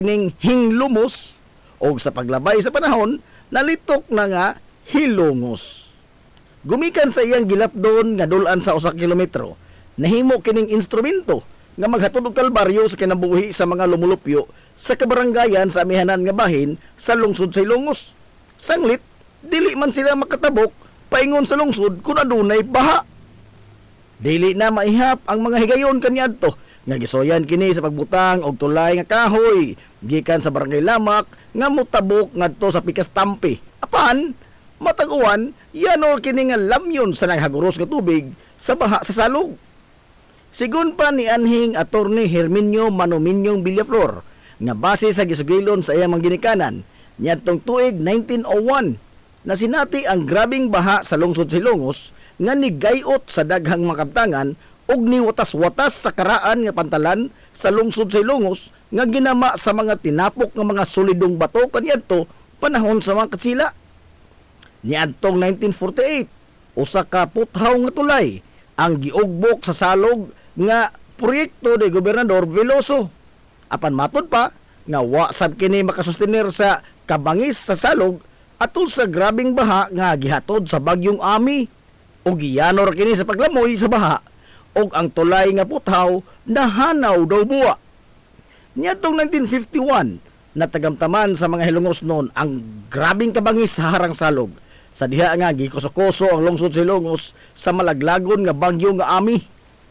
ning hinglumos o sa paglabay sa panahon, nalitok na nga hilongos. Gumikan sa iyang gilapdon nga dulan sa 1 kilometro, nahimo kining instrumento nga maghatod og kalbaryo sa kinabuhi sa mga lumulupyo sa kabaranggayan sa amihanan nga bahin sa lungsod sa Ilongos. Sanglit, dili man sila makatabok paingon sa lungsod kung adunay baha. Dili na maihap ang mga higayon kaniadto nga gisoyan kini sa pagbutang og tulay nga kahoy gikan sa barangay Lamak nga motabok ngadto sa Pikas Tampi. Apan matag-uwan yanol kini nga lamyon sa naghaguros nga tubig sa baha sa salog. Sigun pa ni anhing Attorney Herminio Manominyong Villaflor nga base sa gisugilon sa iyang mga ginikanan niadtong tuig 1901 na sinati ang grabing baha sa lungsod sa Ilongos nga nigayot sa daghang makabtangan og niwatas-watas sa karaan nga pantalan sa lungsod sa Ilongos nga ginama sa mga tinapok nga mga solidong bato kaniadto panahon sa mga katsila. Niadtong 1948, usa ka puthaw nga tulay ang giugbok sa salog nga proyekto ni Gobernador Veloso. Apan matod pa nga wa sab kini makasustenir sa kabangis sa salog atol sa grabing baha nga gihatod sa bagyong Ami o giyanor kini sa paglamoy sa baha og ang tulay nga puthaw nahanaw daw buwa. Niadtong 1951 natagamtaman sa mga Hilongos noon ang grabing kabangis sa harang salog. Sa diha nga gikuso-kuso ang lungsod sa Ilongos sa malaglagon nga bagyo nga Ami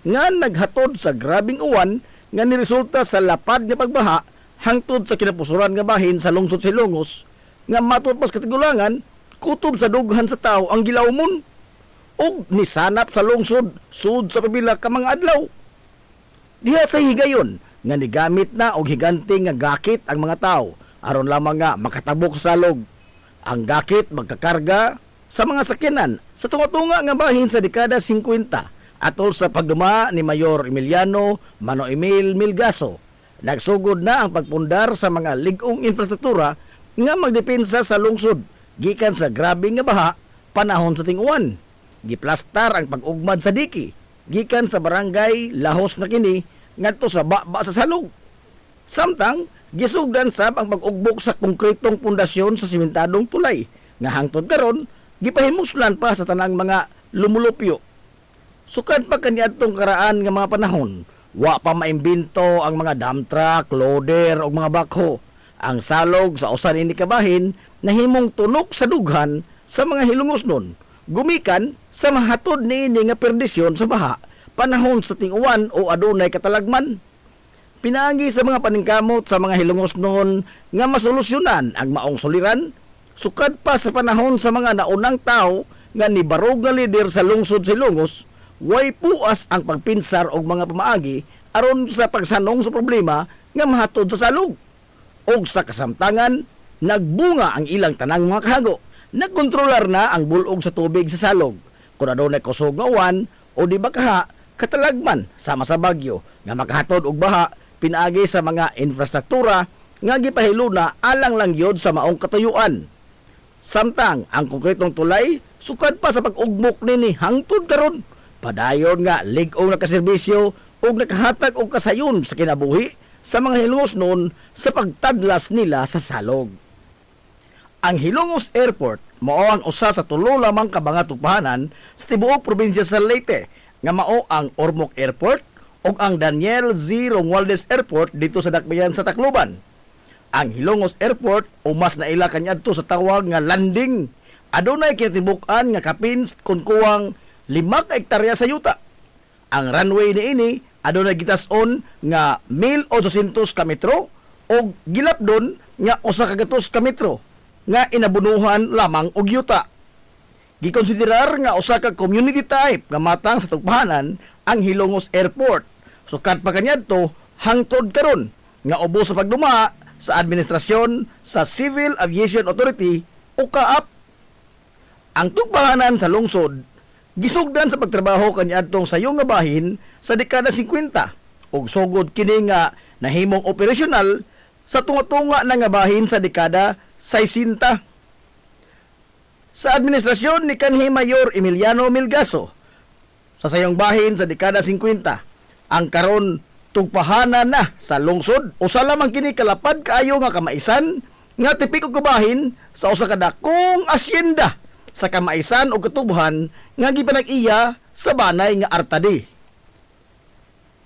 nga naghatod sa grabing uwan nga niresulta sa lapad nga pagbaha hangtod sa kinapusuran nga bahin sa lungsod sa Ilongos nga matod pas katigulangan kutob sa dughan sa tao ang gilawmon og nisanap sa lungsod sud sa pipila ka mga adlaw. Diha sa higayon nga nigamit na og higanting nga gakit ang mga tao aron lamang nga makatabok sa salog. Ang gakit magkakarga sa mga sakyanan sa tunga-tunga nga bahin sa dekada 50 atol sa pagduma ni Mayor Emiliano Manoemil Milgaso. Nagsugod na ang pagpundar sa mga ligong infrastruktura nga magdepensa sa lungsod gikan sa grabe nga baha panahon sa ting-uwan. Giplastar ang pag-ugmad sa diki gikan sa barangay Lahos na kini ngadto sa baba sa salog. Samtang gisugdan sab ang pag-ugbok sa konkretong pundasyon sa simentadong tulay nga hangtod karon gipahimuslan pa sa tanang mga lumulupyo. Sukad pa kaniadtong karaan nga mga panahon, wa pa maimbento ang mga dump truck, loader ug mga bakho. Ang salog sa usan ini kabahin nahimong tunok sa dughan sa mga Hilongos nun. Gumikan sa mahatod niini nga perdisyon sa baha panahon sa ting-uwan o adunay katalagman. Pinaagi sa mga paningkamot sa mga Hilongos noon nga masolusyonan ang maong soliran, sukad pa sa panahon sa mga naunang tao nga nibarog nga lider sa lungsod sa Ilongos, way puas ang pagpinsar og mga pamaagi aron sa pagsanong sa problema nga mahatod sa salog. Og sa kasamtangan, nagbunga ang ilang tanang mga kahago. Nagkontrolar na ang bulog sa tubig sa salog. Kung adunay kusog nga uwan o di ba kaha, katalagman sama sa bagyo nga makahatod og baha pinaagi sa mga infrastruktura nga gipahiluna alang lang yod sa maong katuyuan. Samtang ang konkretong tulay sukad pa sa pag-ugmok nini hangtod karon, padayon nga lig-ong nakaserbisyo ug nakahatag og kasayon sa kinabuhi sa mga Hilongos noon sa pagtadlas nila sa salog. Ang Hilongos Airport mao ang usa sa tulo lamang ka mga tugpahanan sa tibuok probinsya sa Leyte nga mao ang Ormoc Airport ug ang Daniel Z. Romualdez Airport dito sa Dakbayan sa Tacloban. Ang Hilongos Airport umas na ila kaniadto sa tawag nga landing. Adunay kinatibuk-an nga kapin kun kuwang 5 ka hektarya sa yuta. Ang runway niini adunay gitas-on nga 1,800 ka metro ug gilapdon nga 1 ka metro nga inabunuhan lamang og yuta. Gikonsiderar nga usa ka community type nga matang sa tugpahanan ang Hilongos Airport. Sukad pa kaniadto hangtod karon nga ubos sa pagduma sa administrasyon sa Civil Aviation Authority o CAAP. Ang tugpahanan sa lungsod gisugdan sa pagtrabaho kaniadtong sayo nga bahin sa dekada 50 ug sugod kini nga nahimong operasyonal sa tunga-tunga na nga bahin sa dekada 60. Sa administrasyon ni kanhi Mayor Emiliano Milgaso sa sayong bahin sa dekada 50, ang karon tugpahanan na sa lungsod. Usa lamang kini kalapad kaayo nga kamaisan nga tipik og kabahin sa usa ka dakong asyenda sa kamaisan o katubuhan nga gipanag-iya sa banay nga Artadi.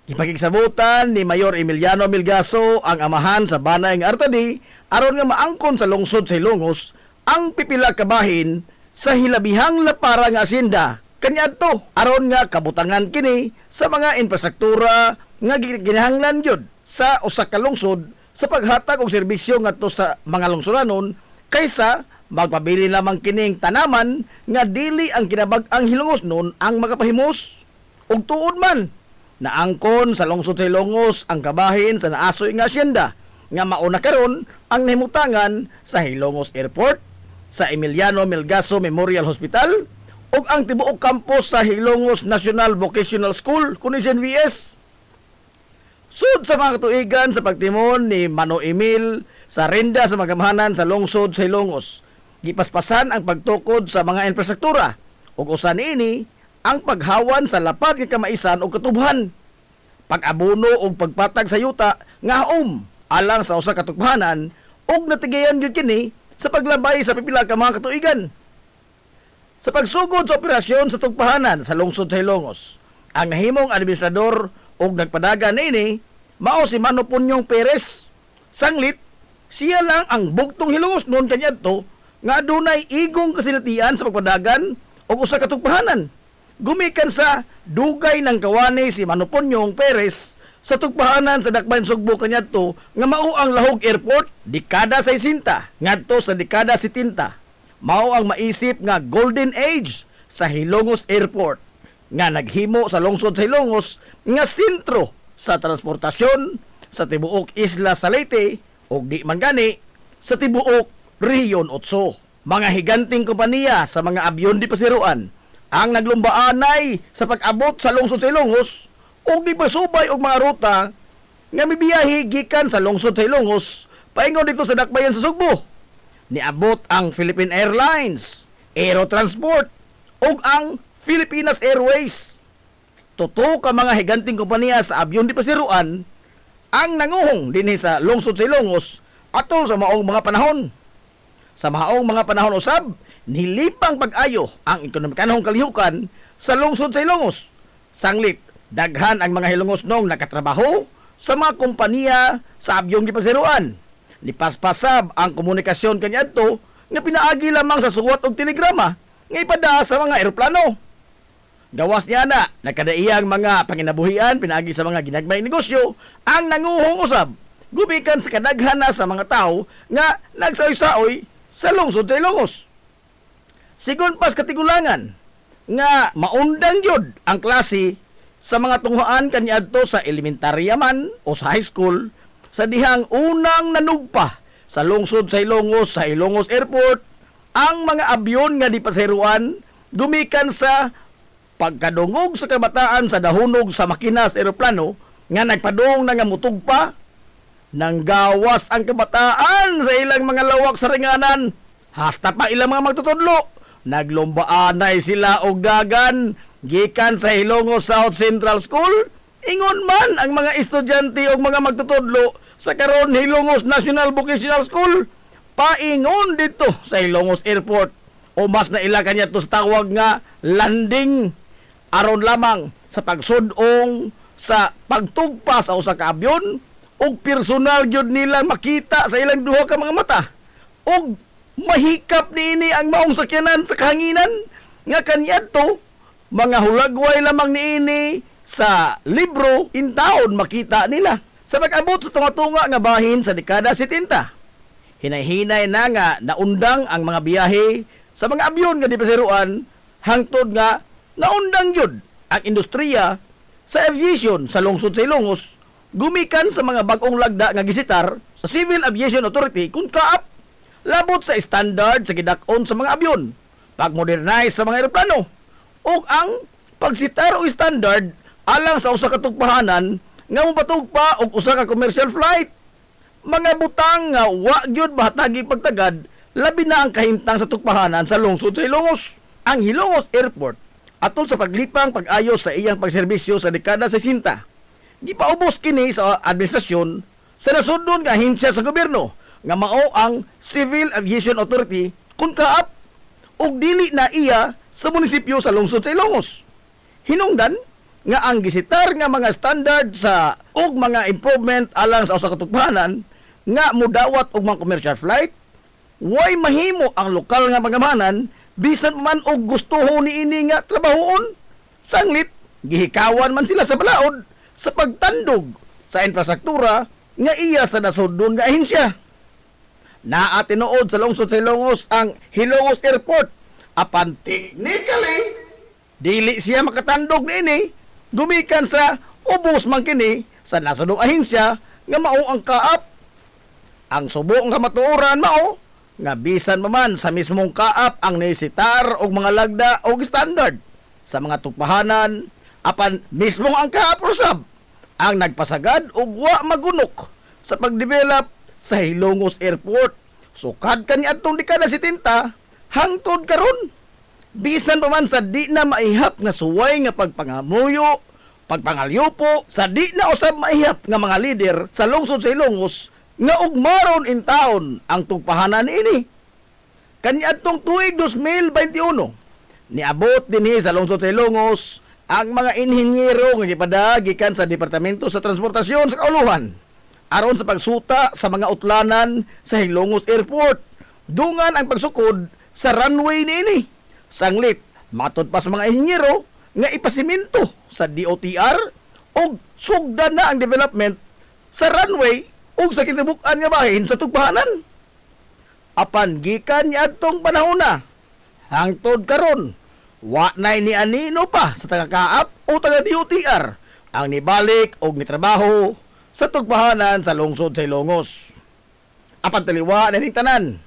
Ipakigsabutan ni Mayor Emiliano Milgaso ang amahan sa banay nga Artadi aron nga maangkon sa lungsod sa Ilongos ang pipila kabahin sa hilabihang lapara nga asyenda kaniadto aron nga kabutangan kini sa mga infrastruktura nga ginahanglan gyud sa usa ka lungsod sa paghatag og serbisyo ngadto sa mga lungsuranon kaysa magpabili lamang kining tanaman nga dili ang kinabag-ang Hilongos nun ang makapahimos. Ug tuod man naangkon sa lungsod sa Hilongos ang kabahin sa naasoy nga asyenda nga mauna karon ang nahimutangan sa Hilongos Airport, sa Emiliano Milgaso Memorial Hospital ug ang tibuok campus sa Hilongos National Vocational School kuno SNVS. Sud sa mga katuigan sa pagtimon ni Mano Emil sa renda sa magamahanan sa lungsod sa Hilongos, gipaspasan ang pagtukod sa mga infrastruktura ug usa niini ang paghawan sa lapad nga kamaisan ug katubhan, pag-abono ug pagpatag sa yuta nga alang sa usa ka tugpahanan ug natigayan gyud kini sa paglabay sa pipila ka mga katuigan. Sa pagsugod sa operasyon sa tugpahanan sa lungsod sa Hilongos, ang nahimong administrador ug nagpadagan niini mao si Mano Punyong Perez. Sanglit siya lang ang bugtong Hilongos noon kaniadto nga adunay igong kasinatian sa pagpadagan ug usa ka tugpahanan. Gumikan sa dugay ng kawani si Mano Punyong Perez sa tugpahanan sa Dakbayan Sugbo kaniadto nga mao ang Lahog Airport dekada 60 ngadto sa dekada 70. Mao ang maisip nga golden age sa Hilongos Airport nga naghimo sa lungsod sa Hilongos nga sentro sa transportasyon sa tibuok isla sa Leyte ug di man gani sa tibuok Rehiyon 8. Mga higanting kompanya sa mga abyon di pasiruan ang naglumbaanay sa pag-abot sa lungsod sa Hilongos ug di pasubay og mga ruta nga mibiyahe gikan sa lungsod sa Hilongos paingon dito sa Dakbayan sa Sugbo. Niabot ang Philippine Airlines, Aerotransport ug ang Filipinas Airways. Tuto ka mga higanting kompanya sa abyon di pasiruan ang nanguhong dinhi sa lungsod sa Hilongos atol sa maong mga panahon. Sa maong mga panahon usab, nilipang pag-ayo ang ekonomikanhong kalihukan sa lungsod sa Hilongos. Sanglit, daghan ang mga Hilongos nong nakatrabaho sa mga kompanya sa abyon di pasiruan. Nipaspasab ang komunikasyon kaniadto nga pinaagi lamang sa suwat og telegrama nga ipada sa mga eroplano. Gawas niya na, nakadaiyang mga panginabuhian pinaagi sa mga ginagmay negosyo ang nanguhong usab. Gumikan sa kadaghana sa mga tao nga nagsaoy-saoy sa lungsod sa Hilongos. Sigon pas katigulangan nga maundang yod ang klase sa mga tunghoan kaniadto sa elementarya man o sa high school sa dihang unang nanugpa sa lungsod sa Hilongos sa Hilongos Airport ang mga abyon nga di pasiruan gumikan sa pagkadungog sa kabataan sa dahunog sa makina sa eroplano nga nagpadung na nga mutugpa nang gawas ang kabataan sa ilang mga lawak sa ringanan hasta pa ilang mga magtutudlo naglumbaanay sila og dagan gikan sa Hilongos South Central School ingon man ang mga estudyante og mga magtutudlo sa karon Hilongos National Vocational School paingon dito sa Hilongos Airport o mas naila kanya to sa tawag nga landing aron lamang sa pagsudong sa pagtugpa sa usa ka abyon ug personal gyud nilang makita sa ilang duha ka mga mata ug mahikap niini ang maong sakyanan sa kahanginan nga kaniadto mga hulagway lamang niini sa libro in taon makita nila sa pag-abot sa tunga-tunga nga bahin sa dekada 70. Hinay-hinay na nga naundang ang mga biyahe sa mga abyon nga di pasiruan hangtod nga naundang yun ang industriya sa aviation sa lungsod sa Hilongos gumikan sa mga bagong lagda nga gisitar sa Civil Aviation Authority kung kaap labot sa standard sa gidakon sa mga abyon, pag-modernize sa mga eroplano ug ang pagsitar o standard alang sa usa ka tugpahanan nga mopatugpa og usa ka commercial flight. Mga butang nga wa gyud bahatagi pagtagad labi na ang kahimtang sa tugpahanan sa lungsod sa Hilongos. Ang Hilongos Airport atol sa paglipang pag-ayos sa iyang pagserbisyo sa dekada 60 gipaubos kini sa administrasyon sa nasudnon nga ahensya sa gobyerno nga mao ang Civil Aviation Authority kun kaap og dili na iya sa munisipyo sa lungsod sa Ilongos. Hinungdan nga ang gisitar nga mga standard sa og mga improvement alang sa usa ka tugpahanan nga mudawat og mga commercial flight, way mahimo ang lokal nga pangamahanan bisan man og gustuho niini nga trabahoon. Sanglit gihikawan man sila sa balaod sa pagtandog sa infrastruktura nga iya sa nasudnon nga ahensya. Naa tinuod sa lungsod sa Ilongos ang Hilongos Airport. Apan technically, dili siya makatandog niini gumikan sa ubos man kini sa nasudnong ahensya nga mao ang kaap. Ang subo nga matuoran mao nga bisan man sa mismong kaap ang nisitar og mga lagda og standard sa mga tupahanan apan mismong ang kaap rusab ang nagpasagad og wa magunok sa pagdevelop sa Hilongos Airport. Sukad kani adtong dekada 70 hangtod karon. Bisan pa man sa di na maihap nga suway nga pagpangamuyo, pagpangalyupo, sa di na usab maihap nga mga lider sa lungsod sa Ilongos nga ugmaron in taon ang tugpahanan ini. Kani adtong tuig 2021 niabot dinhi sa lungsod sa Ilongos ang mga inhinyero nga gipada gikan sa Departamento sa Transportasyon sa Kauluhan aron sa pagsuta sa mga utlanan sa Hilongos Airport. Dungan ang pagsukod sa runway niini. Sanglit, matod pa sa mga inhinyero nga ipasiminto sa DOTR o sugdan na ang development sa runway o sa kinabukan nga bahin sa tugpahanan. Apan gikan niya atong panahon na hangtod karon wa nay ni anino pa sa taga-kaap o taga-DOTR ang nibalik o nitrabaho sa tugpahanan sa lungsod sa Ilongos. Apan taliwa na ning tanan.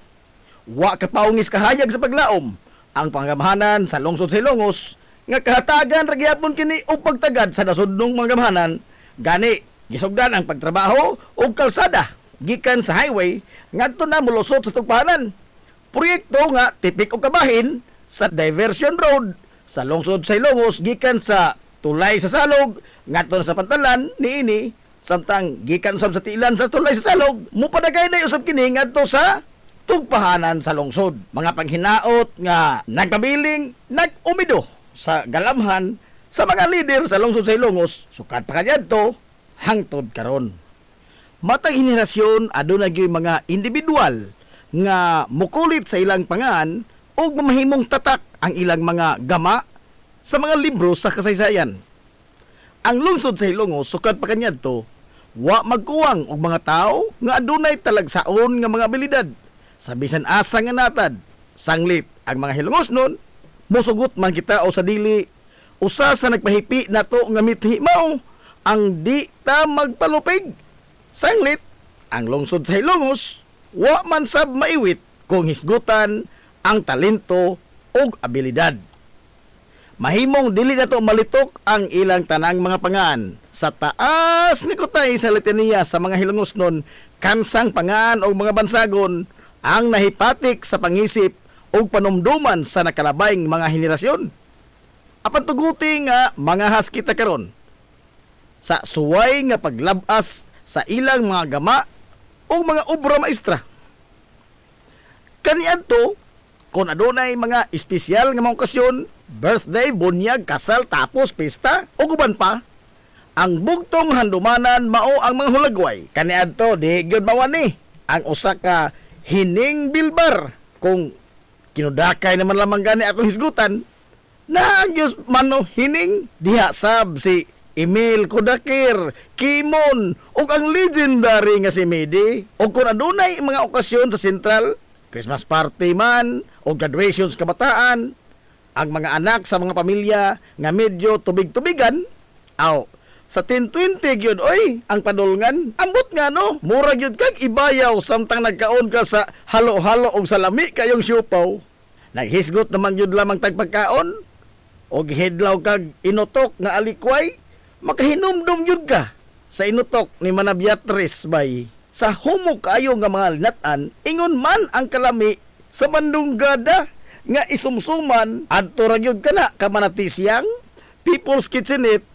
Wa kapaungis kahayag sa paglaom ang pangamahanan sa lungsod sa Ilongos nga kahatagan ra gyapon kini og pagtagad sa nasudnong pangamahanan gani gisugdan ang pagtrabaho og kalsada gikan sa highway ngadto na molusot sa tugpahanan. Proyekto nga tipik og kabahin sa diversion road sa lungsod sa Ilongos gikan sa tulay sa Salog ngadto na sa Pantalan niini samtang gikan usab sa tiilan sa tulay sa Salog mupadagay na usab kini ngadto sa tugpahanan sa lungsod. Mga panghinaot nga nagpabiling nag-umido sa galamhan sa mga lider sa lungsod sa Ilongos sukad pa kaniadto hangtod karon. Matag henerasyon aduna gyud mga individual nga mukulit sa ilang pangan ug mamahimong tatak ang ilang mga gama sa mga libro sa kasaysayan. Ang lungsod sa Ilongos sukad pa kaniadto wa magkuwang og mga tawo nga adunay talagsaon nga mga abilidad sa bisan asa nga natad. Sanglit ang mga Hilongosnon musugot man kita o sa dili usa sa nagpahipi nato nga mithi mao ang di ta magpalupig. Sanglit ang lungsod sa Hilongos wa man sab maiwit kung hisgutan ang talento ug abilidad. Mahimong dili nato malitok ang ilang tanang mga pangan sa taas ni kutay sa litanya sa mga Hilongosnon kansang pangan o mga bansagon ang nahipatik sa pangisip o panumduman sa nakalabayng mga henerasyon. Apan tuguti nga mga has kita karon sa suway nga paglabas sa ilang mga gama o mga obra maestra. Kaniadto kung adunay mga espesyal nga mga okasyon, birthday, bunyag, kasal, tapos pista o guban pa, ang bugtong handumanan mao ang mga hulagway. Kaniadto di gyud mawani ang usa ka hining bilbar kung kinudakay naman lamang gani atong hisgutan na gyud mano hining diha sab si Emil Kudakir, Kimon ug ang legendary nga si Medi. O kung adunay mga okasyon sa Sentral, Christmas party man o graduation sa kabataan, ang mga anak sa mga pamilya nga medyo tubig-tubigan, sa 10-20 gyud oy ang padulngan. Ambot nga no, mura gyud kag ibayaw samtang nagkaon ka sa halo-halo og salami kayong siupaw. Naghisgot naman gyud lamang tagpagkaon og hidlaw kag inutok nga alikway, makahinumdum yun ka sa inutok ni Manabiatris bay. Sa humog kayo nga mga linatan, ingon man ang kalami sa Bandunggada nga isumsuman adto ra gyud kana ka Manatisyang, People's Kitchenette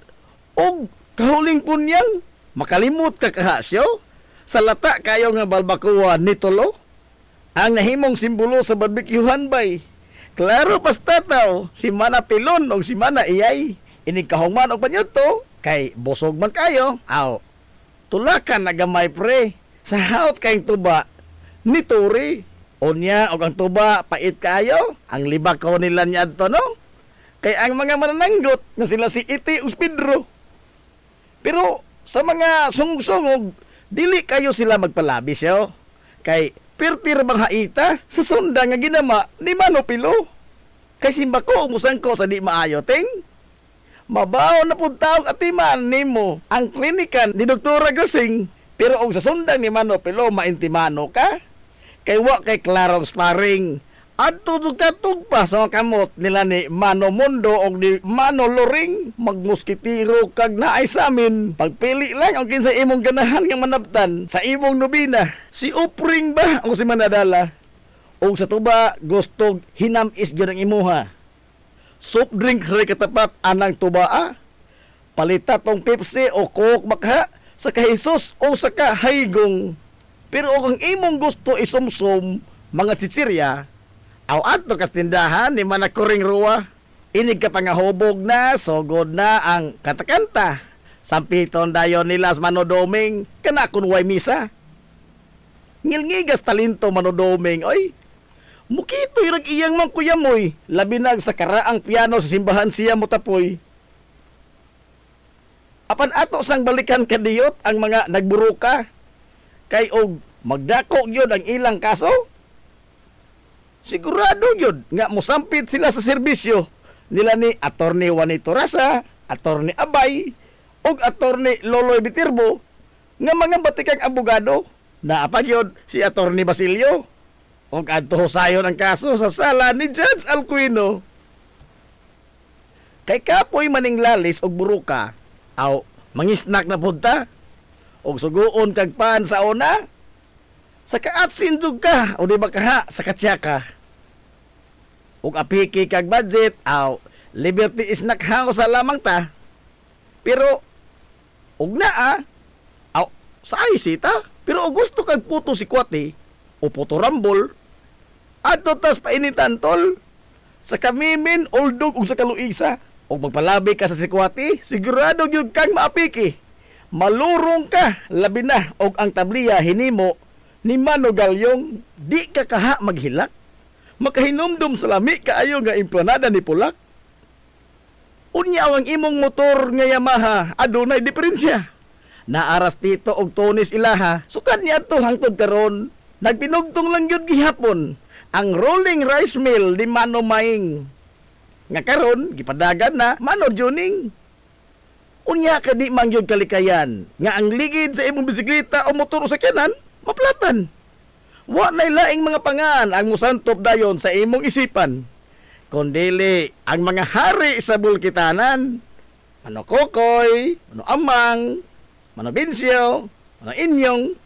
og kahuling punyang, makalimot ka kahasyo, sa lata kayo nga balbakuwa ni Tolo, ang nahimong simbolo sa barbecuehan bay. Klaro pastataw, si Mana Pilon o si Mana Iyay, inikahongman o panyoto, kay busog man kayo, aw, tulakan na gamay pre, sa haot kayong tuba, ni Turi. Unya og ang tuba pait kayo, ang libak ko nila niya adto no. Kay ang mga manananggot nga sila si Iti ug Pedro. Pero sa mga sungsungog, dili kayo sila magpalabis yo. Kay pirtir bang haita sa sunda nga ginama ni Mano Pilo. Kay simba ko umusan ko sa di maayo ting. Mabaw na pud tawag atiman nimo ang klinikan ni Doktora Gasing. Pero og sa sundang ni Mano Pilo maintimano ka. Kay wa kay klarong sparring. Adto jud katugpa sa kamot nila ni Mano Mundo o ni Mano Loring. Magmuskitiro kag naay sa amin. Pagpili lang ang kinsa imong ganahan nga manabtan sa imong nobina. Si Upring ba o si Manadala? O sa tuba gustog hinamis gyud ang imuha. Soft drink ray katapat anang tubaa. Palita tong Pepsi o Coke bakha sa kahisos o sa kahaygong. Pero kung imong gusto isumsum mga chichirya, aw adto kas tindahan ni Manakuring Ruwa. Inig ka pangahubog na, sogod na ang kanta-kanta. Sampiton dayon nila sa Manodoming, kana kun way misa. Ngilngigas talento Manodoming, oy. Mukito irag iyang mang kuyamoy, labi nag sa karaang piano sa simbahan siya motapoy. Apan ato sang balikan kadiyot ang mga nagburuka. Kay og magdako gyud ang ilang kaso. Sigurado gyud nga mosampit sila sa serbisyo nila ni Attorney Juanito Rasa, Attorney Abay, og Attorney Loloy Bitirbo nga mga batikang abogado. Naapa gyud si Attorney Basilio og adto husayon ang kaso sa sala ni Judge Alcuino. Kay kapoy maning lalis og buruka, aw mangisnak na punta og suguon kag pan sa una. Sa kaatsin jud ka o di ba kaha sa katsaka. Og apiki kag budget aw Liberty Snack House sa lamang ta. Pero og naa aw sa isita pero og gusto kag puto si Kwati o puto rambol adto tas painitan tol sa kamimin oldog ug sa kaluisa og magpalabi ka sa si Kwati sigurado gyud kang maapiki. Malurong ka labi na og ang tabliya hinimo ni Mano Galyong. Di ka kaha maghilak makahinumdum sa lami kaayo nga implanada ni Pulak. Unya ang imong motor nga Yamaha adunay diferensya. Naaras dito og tunis ilaha sukad niya to hangtod karon nagpinugtong lang gyud gihapon ang rolling rice mill ni Mano Maing nga karon gipadagan na Mano Juning. Unya ka di man gyud kalikayan nga ang ligid sa imong bisikleta o motor o sakyanan maplatan. Wa nay laing mga pangan ang musantop dayon sa imong isipan. Kundili ang mga hari sa bulkitanan. Mano Kokoy, Mano Amang, Mano Binsyo, Mano Inyong.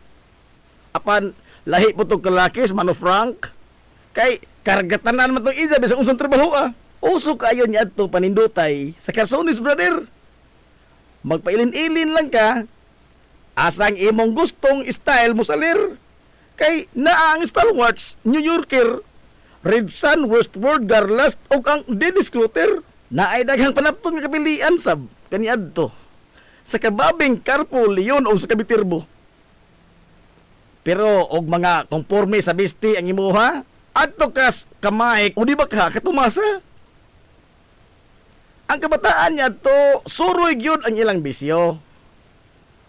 Apan lahi po itong kalakis, Mano Frank. Kay kargatanan man itong isa bisang unsang trabaho ah. Uso kayo niya ito panindutay sa Carsonis brother. Magpailin-ilin lang ka. Asang imong gustong style mo salir. Kay naa ang stalwarts, New Yorker, Red Sun, Westward, Garlast, o ang Dennis Clutter. Naay daghang panapton nga kapilian sab kaniadto. Sa kababing Carpo, Leon o sa Kabitirbo. Pero og mga konforme sa bisti ang imuha, adto kas kamay o di ba ka katumasa? Ang kabataan niya to, suroy gyud ang ilang bisyo.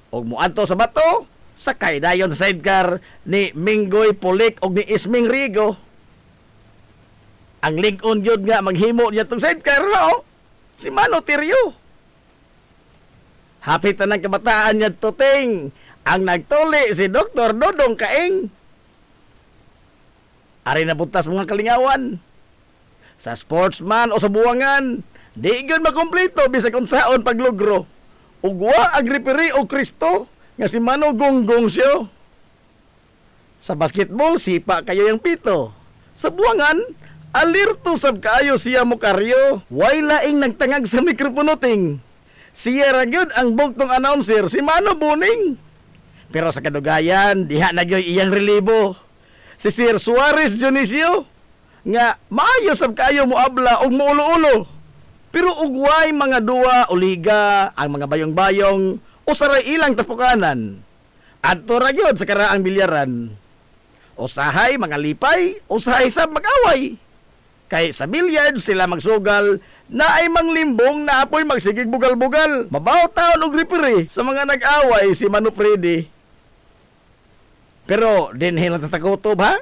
Og muadto sa bato, sakay dayon sa sidecar ni Minggoy Pulik og ni Isming Rigo. Ang lingon gyud nga maghimo niya tong sidecar no? Si Mano Tirio. Hapit na ng kabataan niya to ting ang nagtuli si Dr. Dodong Kaing. Ari na butas mga kalingawan. Sa sportsman o sa buwangan, di gyud makompleto bisag unsaon paglugro. Ugwa ang referee o Kristo nga si Mano Gonggong siyo. Sa basketball, sipa kayo yung pito. Sa buwangan, alirto sab kaayo siya mo karyo. Way laing nagtangag sa mikroponoting. Siya ra gyud ang bugtong announcer si Mano Buning. Pero sa kadugayan, diha na gyud iyang relibo. Si Sir Suarez Dionisio nga maayo sab kayo moabla og muulo-ulo. Pero ugway mga duwa o liga ang mga bayong-bayong o saray ilang tapukanan. Adto ra gyud sa karaang bilyaran. Usahay mga lipay, usahay sab mag-away. Kay sa bilyard sila magsugal na ay manglimbong na apoy magsigig bugal-bugal. Mabaw taon og referee sa mga nag-away si Manu Freddy. Pero dinhi lang tatakotob ha?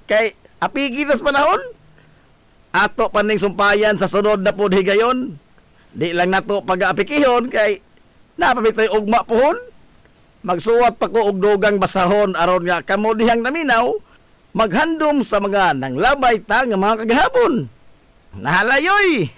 Kay apigitas panahon. Ato paning sumpayan sa sunod na pod higayon. Di lang nato pag-aapikihon kay napabitay ugma pohon. Magsuwat pa ko og dugang basahon aron nga kamo dihang naminaw maghandom sa mga nanglabay ta nga mga kagahapon. Nahalayoy!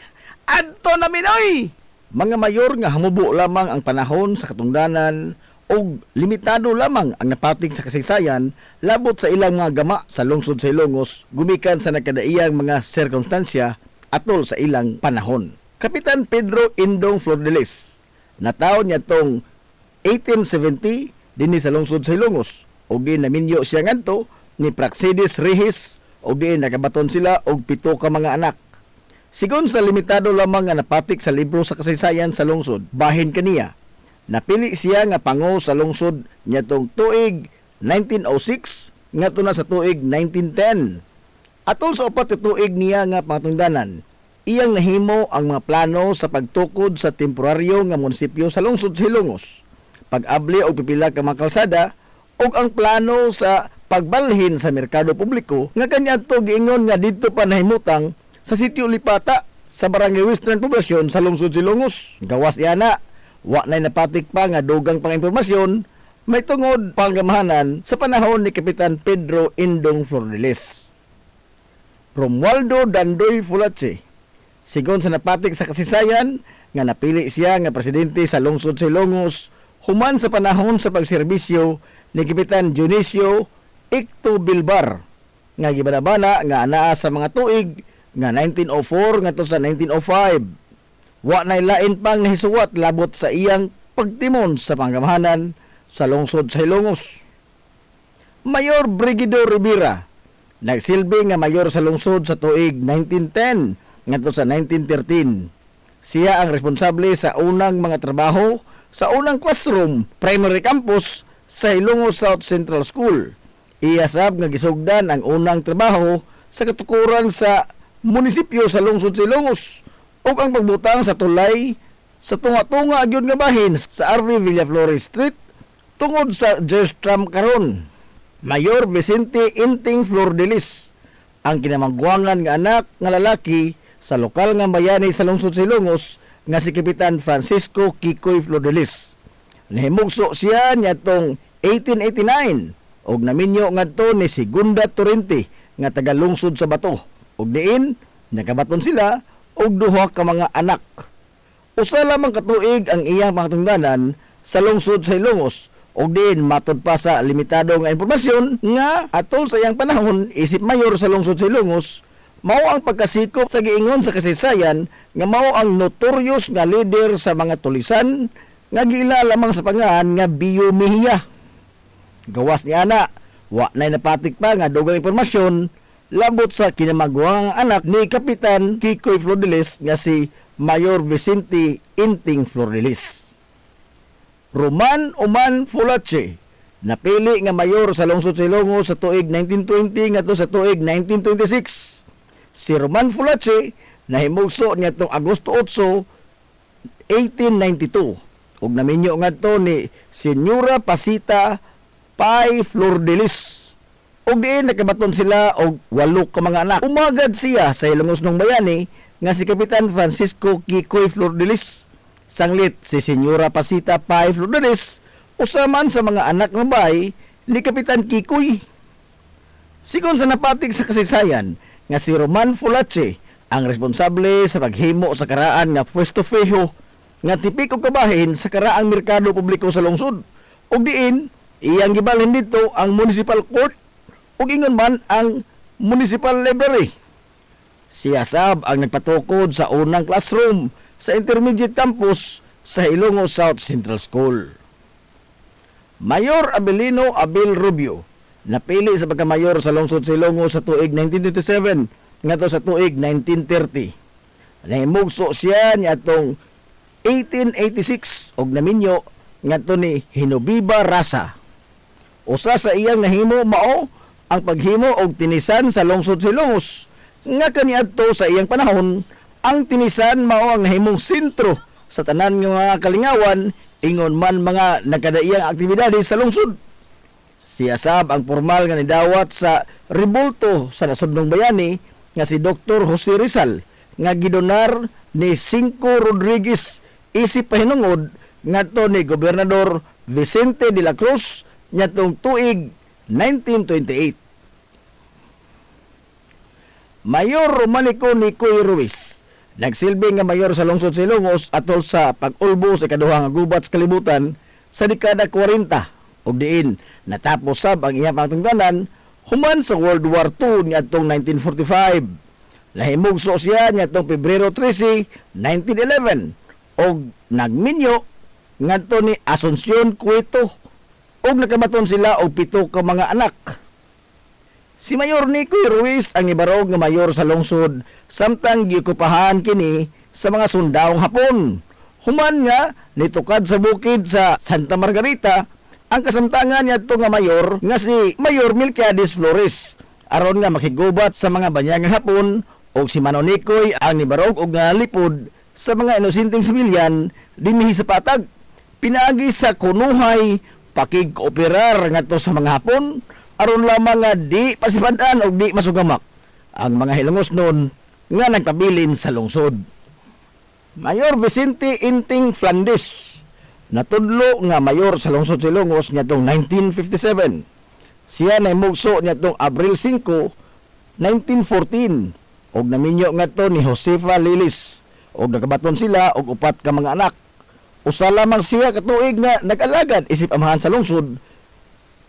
Adto na minoy! Mga mayor nga hamubo lamang ang panahon sa katungdanan o limitado lamang ang napating sa kasaysayan labot sa ilang mga gama sa lungsod sa Ilongos gumikan sa nagkadaiyang mga sirkunstansya atol sa ilang panahon. Kapitan Pedro Indong Flordelis, nataon niya tong 1870 dinhi sa lungsod sa Ilongos o di naminyo siya ngadto ni Praxedis Rehis o di nakabaton sila og 7 ka mga anak. Sigon sa limitado lamang nga napatik sa libro sa kasaysayan sa lungsod, bahin kaniya, napili siya nga pango sa lungsod niadtong tuig 1906 ngadto na sa tuig 1910. Atol sa upat ka tuig niya nga pangatungdanan, iyang nahimo ang mga plano sa pagtukod sa temporaryo nga munisipyo sa lungsod sa Ilongos, pag-abli og pipila ka mga kalsada ug ang plano sa pagbalhin sa merkado publiko nga kaniadto giingon nga didto pa nahimutang sa sitio Lipata sa barangay Western Poblasyon sa lungsod Ilongos. Gawas iana, wa nay napatik pa nga dugang pang impormasyon may tungod panggamahanan sa panahon ni Kapitan Pedro Indong Flordelis. Romualdo Dandoy Fulache, sigon sa napatik sa kasaysayan nga napili siya nga presidente sa lungsod sa Ilongos human sa panahon sa pagserbisyo ni Kapitan Dionisio Icto Bilbar nga gibanabana nga anaa sa mga tuig nga 1904 ngadto sa 1905. Wa nay lain pang nahisuwat labot sa iyang pagtimon sa panggamahanan sa lungsod sa Ilongos. Mayor Brigido Rivera, nagsilbi nga mayor sa lungsod sa tuig 1910 ngadto sa 1913. Siya ang responsable sa unang mga trabaho sa unang classroom primary campus sa Ilongos South Central School. Iyasab nga gisugdan ang unang trabaho sa katukuran sa munisipyo sa lungsod sa Ilongos ug ang pagbutang sa tulay sa tunga-tunga gyud nga bahin sa RV Villaflores Street tungod sa George Trump karon. Mayor Vicente Inting Flordelis, ang kinamangguangan nga anak nga lalaki sa lokal nga bayani sa lungsod sa Ilongos nga si Kapitan Francisco Kikoy Flordelis. Nahimugso siya niadtong 1889 og naminyo ngadto ni Segunda Torrente nga taga lungsod sa Bato. Og diin nakabaton sila og 2 ka mga anak. Usa lamang katuig ang iyang mga tungdanan sa lungsod sa Ilongos og diin matud pa sa limitado nga impormasyon nga atol sa iyang panahon isip mayor sa lungsod sa Ilongos mao ang pagkasikop sa giingon sa kasaysayan nga mao ang notorious nga leader sa mga tulisan nga gila lamang sa pangalan nga Bio Mejia. Gawas ni ana, wa nay napatik pa nga dugang impormasyon labot sa kinamangguang anak ni Kapitan Kikoy Flordelis nga si Mayor Vicente Inting Flordelis. Roman Oman Fulache, napili nga mayor sa lungsod sa Ilongos sa tuig 1920 ngadto sa tuig 1926. Si Roman Fulache nahimugso niadtong Agosto 8, 1892 ug naminyo ngadto ni Senyora Pasita Pai Flordelis. Og diin nakabaton sila og 8 ka mga anak. Umagad siya sa Ilongos ng bayani nga si Kapitan Francisco Kikoy Flordelis. Sanglit si Senyora Pasita Pai Flordelis usaman sa mga anak ng bay ni Kapitan Kikoy. Sigon sa napatig sa kasaysayan nga si Roman Fulache ang responsable sa paghimo sa karaan nga pwesto fijo nga tipik og kabahin sa karaang merkado publiko sa lungsod. Og diin iyang gibalhin dito ang municipal court ug ingon man ang municipal library. Siya sab ang nagpatukod sa unang classroom sa intermediate campus sa Hilongos South Central School. Mayor Abelino Abel Rubio napili sa pagkamayor sa lungsod sa Hilongos sa tuig 1927 ngadto sa tuig 1930. Nahimugso siya niadtong 1886 og naminyo ngadto ni Hinobiba Rasa. Usa sa iyang nahimo mao ang paghimo og tinisan sa lungsod sa Hilongos nga kaniadto sa iyang panahon ang tinisan mao ang nahimong sentro sa tanan nga kalingawan ingon man mga nagkadaiyang aktibidades sa lungsod. Siya sab ang formal nga nidawat sa rebulto sa nasudnong bayani nga si Dr. Jose Rizal nga gidonar ni Cinco Rodriguez isip pahinungod ngadto ni Gobernador Vicente de la Cruz ngadtong tuig 1928. Mayor Romanico Nicoy Ruiz nagsilbi nga mayor sa lungsod sa Hilongos atol sa pag-ulbo sa ikaduha nga gubat sa kalibutan sa dekada 40 ug diin natapos sab ang iyang patungdanan human sa World War II niadtong 1945. Nahimugso siya niadtong Pebrero 13, 1911 ug nagminyo ngadto ni Asuncion Cueto ug nakabaton sila og 7 ka mga anak. Si Mayor Nicoy Ruiz ang ibarog nga mayor sa lungsod samtang gikupahan kini sa mga sundawong Hapon. Human nga nitukad sa bukid sa Santa Margarita ang kasamtangan niadto nga mayor nga si Mayor Melquiades Flores aron nga makigubat sa mga banyagang Hapon ug si Manong Nicoy ang nibarog og nalipod sa mga inosenteng sibilyan dinhi sa patag. Pinaagi sa kunuhay pakig-operar ngadto sa mga Hapon aron lamang nga di pasipadan o di masugamak ang mga Hilongos noon nga nagpabilin sa lungsod. Mayor Vicente Inting Flandes natudlo nga mayor sa lungsod sa Hilongos niadtong 1957. Siya naimugso niadtong Abril 5, 1914 og naminyo ngadto ni Josefa Lilis og nakabaton sila og 4 ka mga anak. Usa lamang siya katuig nga nag-alagad isip amahan sa lungsod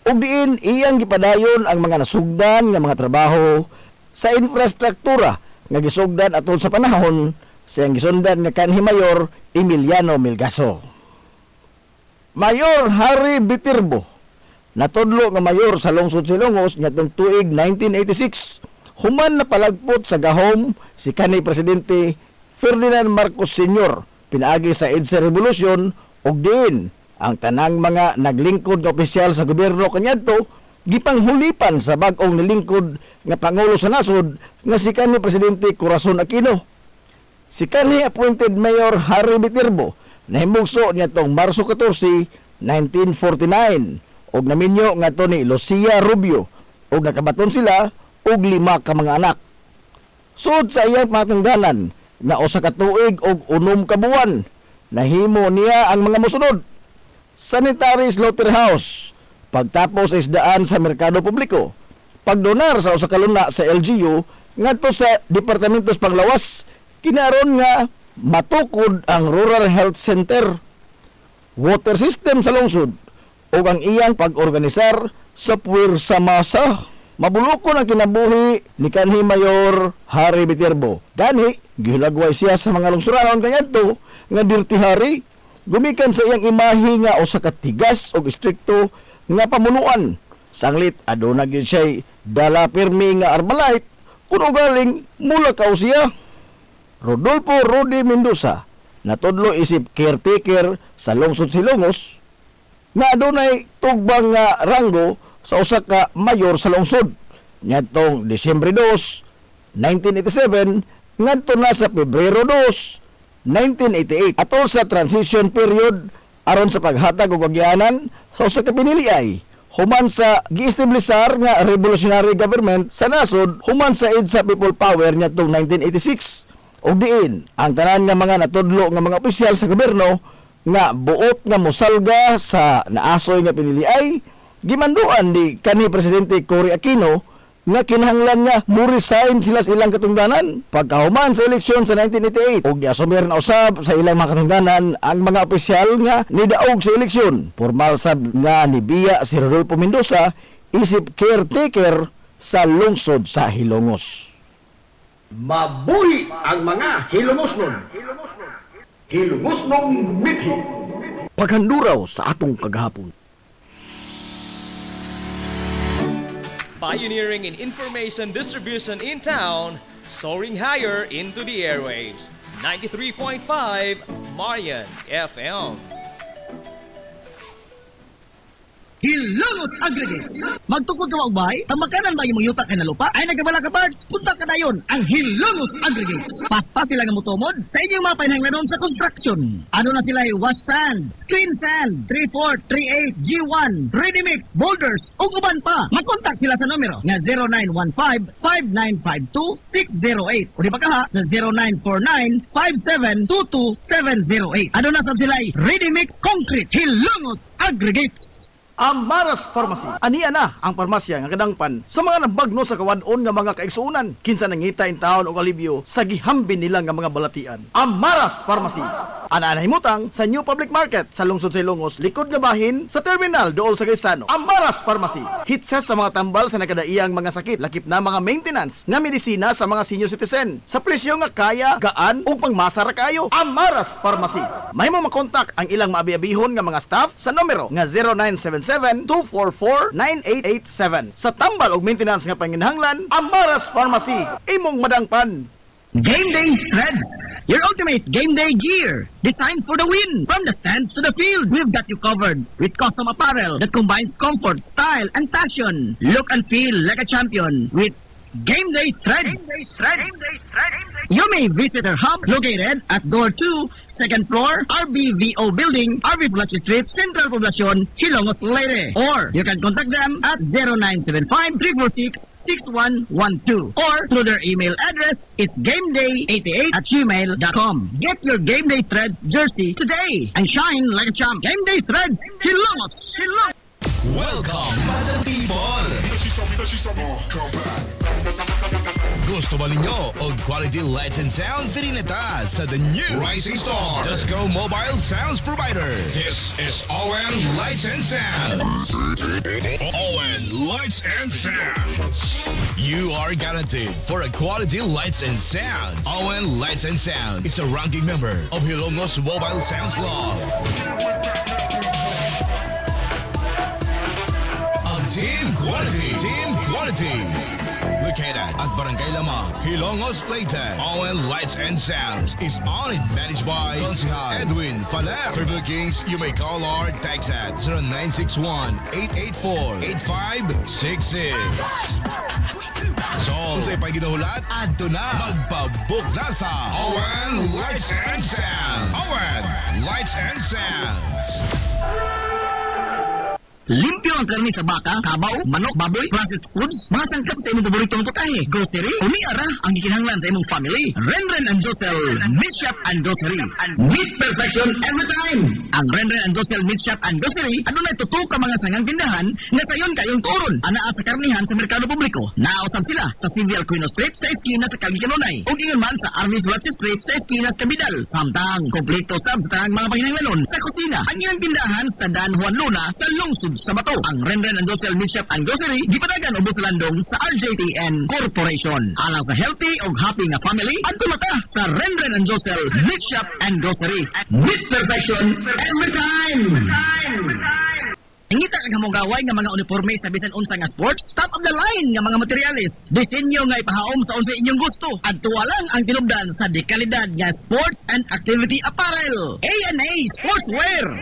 ug diin iyang gipadayon ang mga nasugdan nga mga trabaho sa infrastruktura nga gisugdan atol sa panahon sa iyang gisundan nga kanhi Mayor Emiliano Melgaso. Mayor Harry Bitirbo natudlo nga mayor sa lungsod sa Hilongos ngadtong tuig 1986 human napalagpot sa gahom si kanhi presidente Ferdinand Marcos Sr. pinaagi sa EDSA Revolution ug diin ang tanang mga naglingkod nga opisyal sa gobyerno kaniadto gipanghulipan sa bag-ong nilingkod nga pangulo sa nasod nga si kanhi presidente Corazon Aquino. Si kanhi appointed Mayor Harry Bitirbo nahimugso niadtong Marso 14, 1949 ug naminyo ngadto ni Lucia Rubio ug nakabaton sila og 5 ka mga anak. Sud sa iyang patungdanan na usa ka tuig og 6 ka buwan nahimo niya ang mga mosunod: sanitary slaughterhouse, pagtapos sa isdaan sa merkado publiko, pagdonar sa usa ka luna sa LGU ngadto sa Departamentos Panglawas, kinaron nga matukod ang Rural Health Center, water system sa lungsod ug ang iyang pag-organisar sa puwersa masa. Mabulokon ang kinabuhi ni kanhi Mayor Harry Bitirbo. Gani gihilagway siya sa mga lungsuranon kaniadto nga Dirty Harry. Gumikan sa iyang imahe nga usa ka tigas ug istrikto nga pamunuan. Sanglit aduna gyud siya dala pirmi nga Armalite kuno galing mula kaw siya. Rodolfo Rudy Mendoza natudlo isip caretaker sa lungsod Hilongos nga adunay tugbang nga ranggo sa usa ka mayor sa lungsod niadtong Disyembre 2, 1987 ngadto na sa Pebrero 2, 1988 atol sa transition period aron sa paghatag og agyanan sa usa ka piniliay human sa giestablisar nga revolutionary government sa nasod human sa EDSA People Power niadtong 1986 ug diin ang tanan nga mga natudlo nga mga opisyal sa gobyerno nga buot nga mosalga sa naasoy nga piniliay gimanduan ni kanhi presidente Cory Aquino nga kinahanglan nga mo-resign sila sa ilang katungdanan pagkahuman sa eleksyon sa 1988 ug giasumir na usab sa ilang mga katungdanan ang mga opisyal nga nidaog sa eleksyon. Formal sab nga nibiya si Rodolfo Mendoza isip caretaker sa lungsod sa Hilongos. Mabuhi ang mga Hilongosnon. Hilugos nung mithi. Paghanduraw sa atong kagahapon. Pioneering in information distribution in town, soaring higher into the airwaves. 93.5 Marian FM. Hilongos Aggregates. Magtukod ka magbay, tamakanan ba yung yuta ka na lupa? Ay nagabala ka parts, punta ka dayon ang Hilongos Aggregates. Paspas sila nga mutomod sa inyong mga panahanglanon sa construction. Ano na sila ay wash sand, screen sand, 3-4, 3-8, G1, ready mix, boulders, ug uban pa. Mag-contact sila sa numero nga 0915-5952-608 o di ba kaha sa 0949-5722-708. Ano na sab sila ay ready mix concrete Hilongos Aggregates. Amaras Pharmacy. Aniya na ang parmasya nga kadangpan sa mga nabagno sa kawadon nga mga kaigsuunan. Kinsa nangita in taon og alibyo sa gihambin nila nga mga balatian. Amaras Pharmacy. Ana himutang sa New Public Market sa lungsod sa Ilongos, likod nga bahin sa terminal dool sa Gaisano. Amaras Pharmacy. Hitsa sa mga tambal sa nakadaiyang mga sakit, lakip na mga maintenance nga medisina sa mga senior citizen. Sa presyo nga kaya, gaan ug pangmasa ra kayo. Amaras Pharmacy. Mahimo makontak ang ilang maabi-abihon nga mga staff sa numero nga 0977-244-9887. Sa tambal og maintenance nga panginahanglan, Amaras Pharmacy. Imong madangpan. Game Day Threads, your ultimate game day gear, designed for the win. From the stands to the field, we've got you covered with custom apparel that combines comfort, style, and passion. Look and feel like a champion with Game Day Threads. You may visit our hub located at Door 2, second floor, RBVO Building, RV Flash Street, Central Poblacion, Hilongos, Leyte. Or you can contact them at 0975-346-6112 or through their email address, it's gameday88@gmail.com. Get your Game Day Threads jersey today and shine like a champ. Game Day Threads, Hilongos. Welcome, Madam People! Gusto ba ninyo og quality lights and sounds? Sirineta sa the new Rising Star Disco Mobile Sounds Provider. This is ON Lights and Sounds. ON Lights and Sounds. You are guaranteed for a quality lights and sounds. ON Lights and Sounds is a ranking member of Hilongos Mobile Sounds Club. Team Quality. Located at Barangay Lamang, Hilongos, Leyte. ON Lights and Sounds is owned and managed by Consihal Edwin Falef. For bookings, you may call or text at 0961-884-8566. So, kung sa'yo pa'y ginahulat, adto na. Magpabook na sa ON Lights and Sounds. ON Lights and Sounds. Limpyo ang karni sa baka, kabaw, manok, baboy, processed foods, mga sangkap sa imong paboritong putahe, grocery, umiara ang gikinahanglan sa imong family. Renren and Josel Meat Shop and Grocery. Meat perfection every time. Ang Renren and Josel Meat Shop and Grocery, adunay tutok ka mga sangang tindahan nga sayon kayong turon. Anaa sa karnihan sa merkado publiko. Nausab sila sa Silvia Aquino Street sa eskina sa Calvicanonay. Ug ingon man sa RV Flash Street sa eskina sa Cabidal. Samtang kompleto sab sa tanang mga panginahanglanon sa kusina. Ang iyang tindahan sa Dan Juan Luna sa lungsod sa Bato. Ang Renren and Josel Meat Shop and Grocery gipadagan ubos sa landong sa RJTN Corporation. Alang sa healthy ug happy nga family, adto mata sa Renren and Josel Meat Shop and Grocery. Meat perfection every time. Ngita ang hamugaway nga mga uniforme sa bisan unsa nga sports, top of the line nga mga materyales. Disenyo nga ipahaom sa unsa inyong gusto. Adtuwa lang ang tinubdan sa dekalidad nga sports and activity apparel. A&A Sportswear.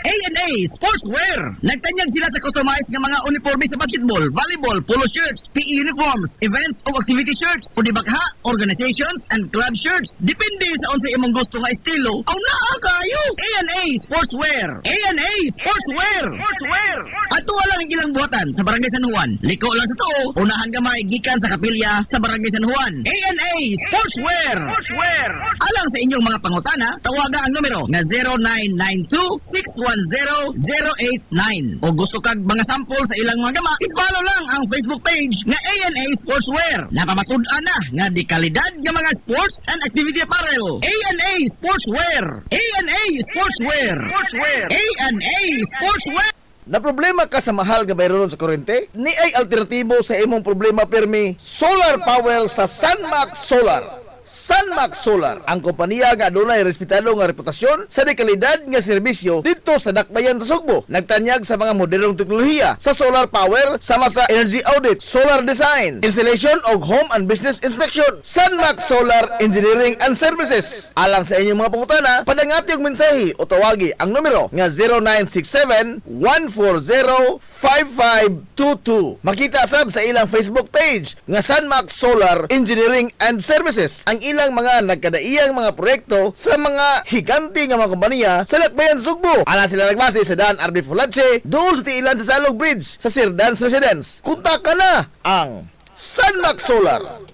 A&A Sportswear. Nagtanyag sila sa customized nga mga uniforme sa basketball, volleyball, polo shirts, PE uniforms, events o activity shirts, o di bakha, organizations and club shirts. Depende sa unsa imong gusto nga estilo. Aw naa kayo. A&A Sportswear. A&A Sportswear. Ato lang ang ilang buhatan sa Barangay San Juan. Liko lang sa to, unahan gamay gikan sa kapilya sa Barangay San Juan. A&A Sportswear. Alang sa inyong mga pangutana, tawaga ang numero nga 0992-610-089. O gusto kag mga sample sa ilang mga gama, i-follow lang ang Facebook page nga A&A Sportswear. Napamasud-an na nga di kalidad nga mga sports and activity apparel. A&A Sportswear. A&A Sportswear. A&A Sportswear. Na problema ka sa mahal nga bayron sa kuryente? Ni ay alternatibo sa imong problema pirmi, solar power sa Sunmax Solar. Sunmax Solar, ang kompanya nga adunay respetado nga reputasyon sa dekalidad nga serbisyo dito sa Dakbayan sa Sugbo. Nagtanyag sa mga modernong teknolohiya sa solar power sama sa energy audit, solar design, installation og home and business inspection. Sunmax Solar Engineering and Services. Alang sa inyong mga pangutana, padangati og mensahe o tawagi ang numero nga 0967-140-5522. Makita sab sa ilang Facebook page nga Sunmax Solar Engineering and Services ang ilang mga nagkadaiyang mga proyekto sa mga higanti nga mga kompanya sa Dakbayan Sugbo. Ala sila nagbase sa Dan RD Fulache, doon sa tiilan sa Salog Bridge sa Sirdans Residence. Kontak na ang Sunmax Solar.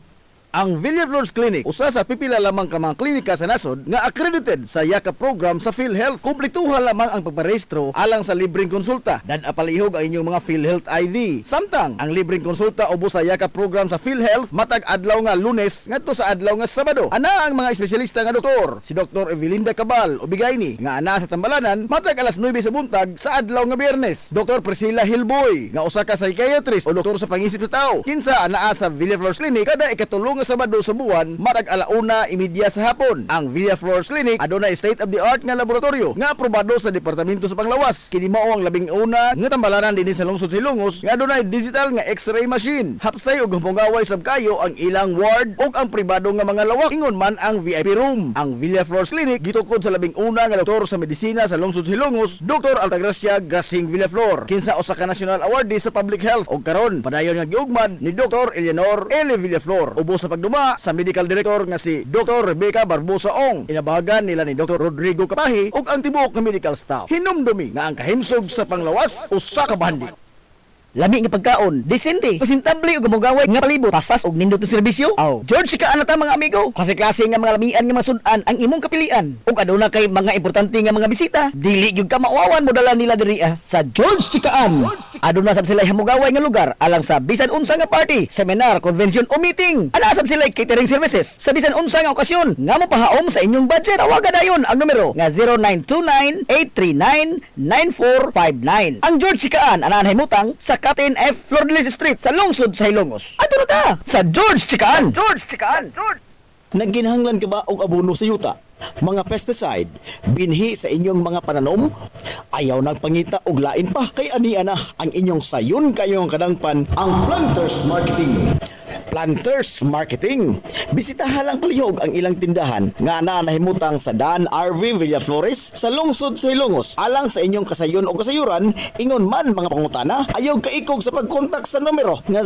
Ang Villaflores Clinic, usa sa pipila lamang ka mga klinika sa nasod nga accredited sa YAKA program sa PhilHealth. Kumpletuhan lamang ang pagparehistro alang sa libreng konsulta. Palihog ang inyong mga PhilHealth ID. Samtang ang libreng konsulta ubos sa YAKA program sa PhilHealth matag adlaw nga Lunes ngadto sa adlaw nga Sabado. Ana ang mga espesyalista nga doktor, si Dr. Evelinda Cabal Ubigayni nga ana sa Tambalanan matag alas 9 sa buntag sa adlaw nga Biyernes. Dr. Priscilla Hilboy nga usa ka psychiatrist o doktor sa pangisip sa tao. Kinsa anaa sa Villaflores Clinic kada ikatulong nga Sabado sa buwan matag alauna imedya sa hapon. Ang Villaflores Clinic adunay state of the art nga laboratorio nga aprobado sa Departamento sa Panglawas. Kini mao ang labing una nga tambalanan dinhi sa lungsod Silongos nga adunay digital nga X-ray machine. Hapsay og humpungaway sab kayo ang ilang ward ug ang pribado nga mga lawak ingon man ang VIP room. Ang Villaflores Clinic gitukod sa labing una nga doktor sa medisina sa lungsod Silongos, Dr. Altagracia Grasing Villaflor. Kinsa usa ka national awardee sa public health ug karon padayon nga giugmad ni Dr. Eleanor L. Villaflor. Ubos sa pagduma sa medical director nga si Dr. Rebecca Barbosa Ong. Inabahagan nila ni Dr. Rodrigo Kapahi ug ang tibuok nga medical staff. Hinumdumi nga ang kahimsog sa Panglawas usa ka bandi. Lami nga pagkaon, disente, presentable ug gumugaway nga palibot, paspas ug nindot nga serbisyo. Aw, George sika ana ta mga amigo. Klase-klase nga mga lamian nga masudan ang imong kapilian. Ug aduna kay mga importante nga mga bisita, dili gyud ka mauwawan mo dala nila diri sa George Chikaan. Aduna sab sila hamugaway nga lugar alang sa bisan unsa nga party, seminar, convention o meeting. Ana sab sila catering services sa bisan unsa nga okasyon nga mopahaom sa inyong budget. Tawagan dayon ang numero nga 0929-839-9459. Ang George Chikaan ana himutang sa Captain F. Flordelis Street sa lungsod sa Hilongos. Ato na ta sa George Chikaan. George Chikaan. Nagginahanglan ka ba og abono sa yuta? Mga pesticide, binhi sa inyong mga pananom? Ayaw nagpangita og lain pa kay ania na ang inyong sayon kayong kadangpan ang Planters Marketing. Planters Marketing. Bisitahan lang palihog ang ilang tindahan nga nahimutang sa Dan RV Villaflores sa lungsod sa Hilongos. Alang sa inyong kasayon o kasayuran, ingon man mga pangutana, ayaw kaikog sa pagkontak sa numero nga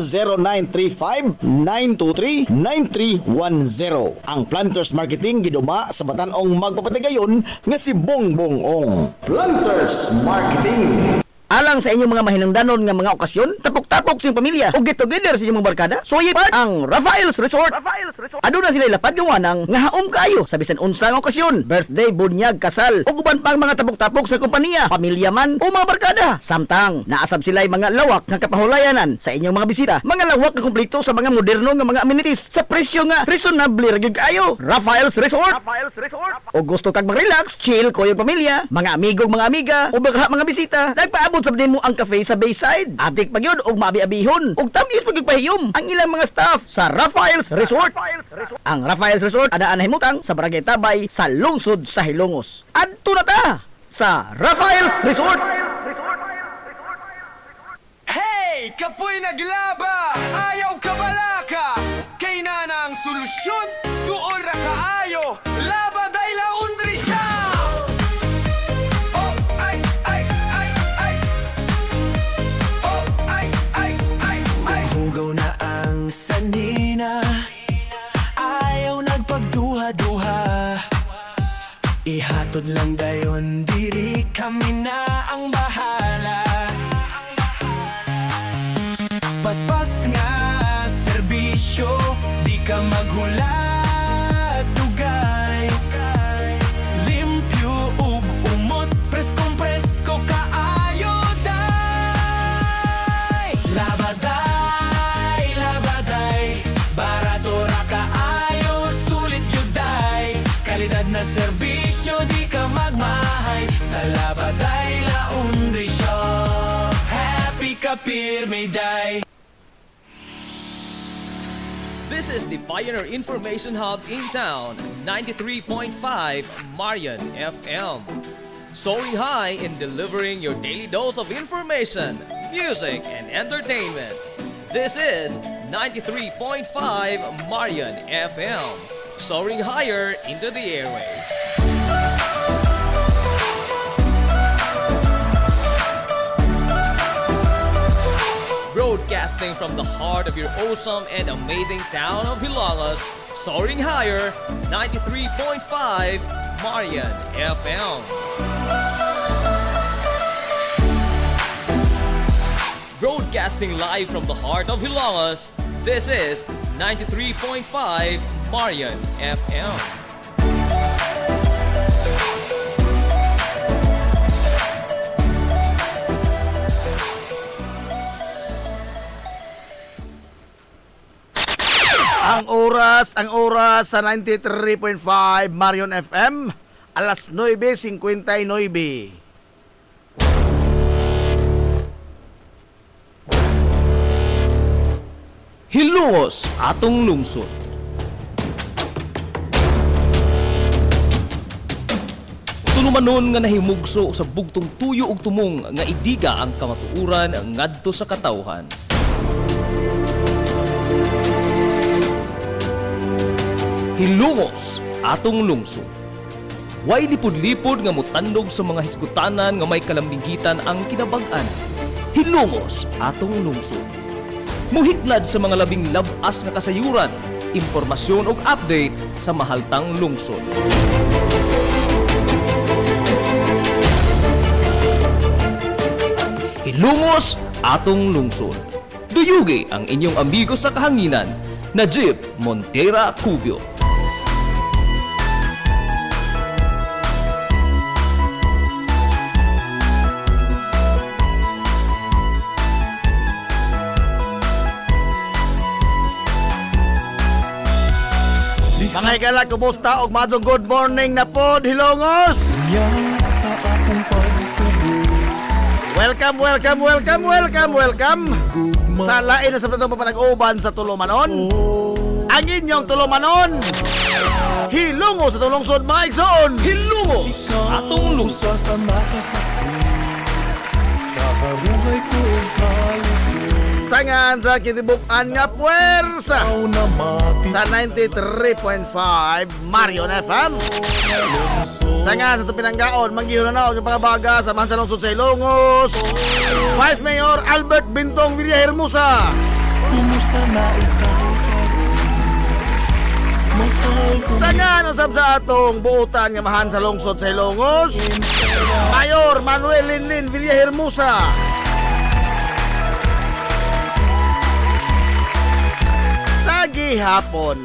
0935-923-9310. Ang Planters Marketing giduma sa Batanong magpapatigayon nga si Bongbong Ong. Planters Marketing. Alang sa inyong mga mahinungdanon nga mga okasyon, tapok-tapok sa inyong pamilya o get together sa inyong mga barkada, suyip ang Rafael's Resort. Aduna sila lapad yung wanang nga haom kayo sa bisan unsa nga okasyon, birthday, bunyag, kasal, o uban pang mga tapok-tapok sa kompanya, pamilya man o mga barkada. Samtang naasab sila mga lawak nga kapahulayanan sa inyong mga bisita, mga lawak nga kumpleto sa mga moderno nga mga amenities sa presyo nga reasonable ra gyud kayo. Rafael's Resort. O gusto kag mag-relax, chill ko yung pamilya, mga amigo, mga amiga, o baka mga bisita, nagpaabot sa mo ang cafe sa Bayside. Atik pa yun, og maabi-abihon, og tamis pagpahiyom ang ilang mga staff sa Rafael's Resort. Ang Rafael's Resort adaan himutang sa Barangay Tabay sa lungsod sa Hilongos. Adto na ta sa Rafael's Resort. Hey! Kapoy naglaba! Ayaw ka balaka! Kay na ang solusyon, tuol ra kaayo! Laba day laundry siya! Oh, ay, ay, ay, ay! Oh, ay, ay, ay, ay! Hugaw na ang sanina, ayaw nagpagduha-duha. Ihatod lang dayon, diri kami na ang bahala. Paspas nga serbisyo, di ka maghulat dugay. Limpyo ug umot, preskong presko kaayo day. Labaday, labaday, barato ra kaayo, sulit yun day. Kalidad na serbisyo, di ka magmahay sa Labaday Laundry Shop. Happy ka pirmi day. This is the Pioneer Information Hub in town, 93.5 Marian FM. Soaring high in delivering your daily dose of information, music, and entertainment. This is 93.5 Marian FM. Soaring higher into the airwaves. Broadcasting from the heart of your awesome and amazing town of Hilangas, soaring higher, 93.5 Marian FM. Broadcasting live from the heart of Hilangas, this is 93.5 Marian FM. Ang oras sa 93.5 Marion FM, alas 9:59. Hilongos atong lungsod. Tulumanon nga nahimugso sa bugtong tuyo ug tumong nga idiga ang kamatuuran ngadto sa katawhan. Hilongos atong lungsod. Way lipod-lipod nga mutandog sa mga hiskutanan nga may kalambigitan ang kinabag-an. Hilongos atong lungsod. Muhiklad sa mga labing labas nga kasayuran, impormasyon ug update sa mahaltang lungsod. Hilongos atong lungsod. Duyugi ang inyong amigo sa kahanginan, Najib Montera Cubio. Mga higala, kumusta? Og madong good morning na pod, Hilongos! Welcome! Sa lain na sa itong papanag-uban sa Tulumanon. Ang inyong Tulumanon! Hilongos sa tulungsod, mga igsoon! Hilongos atong lungsod. Sangan sa kitibukan nga puwersa sa 93.5 Marion FM. Sangan sa Tupinanggaon, manggihon na ng pangabaga sa Mansa Lungsod sa Hilongos, Vice Mayor Albert Bintong Villahermosa. Sangan ang sab sa atong buutan nga mahan sa lungsod sa Hilongos, Mayor Manuel Linlin Villahermosa. Gihapon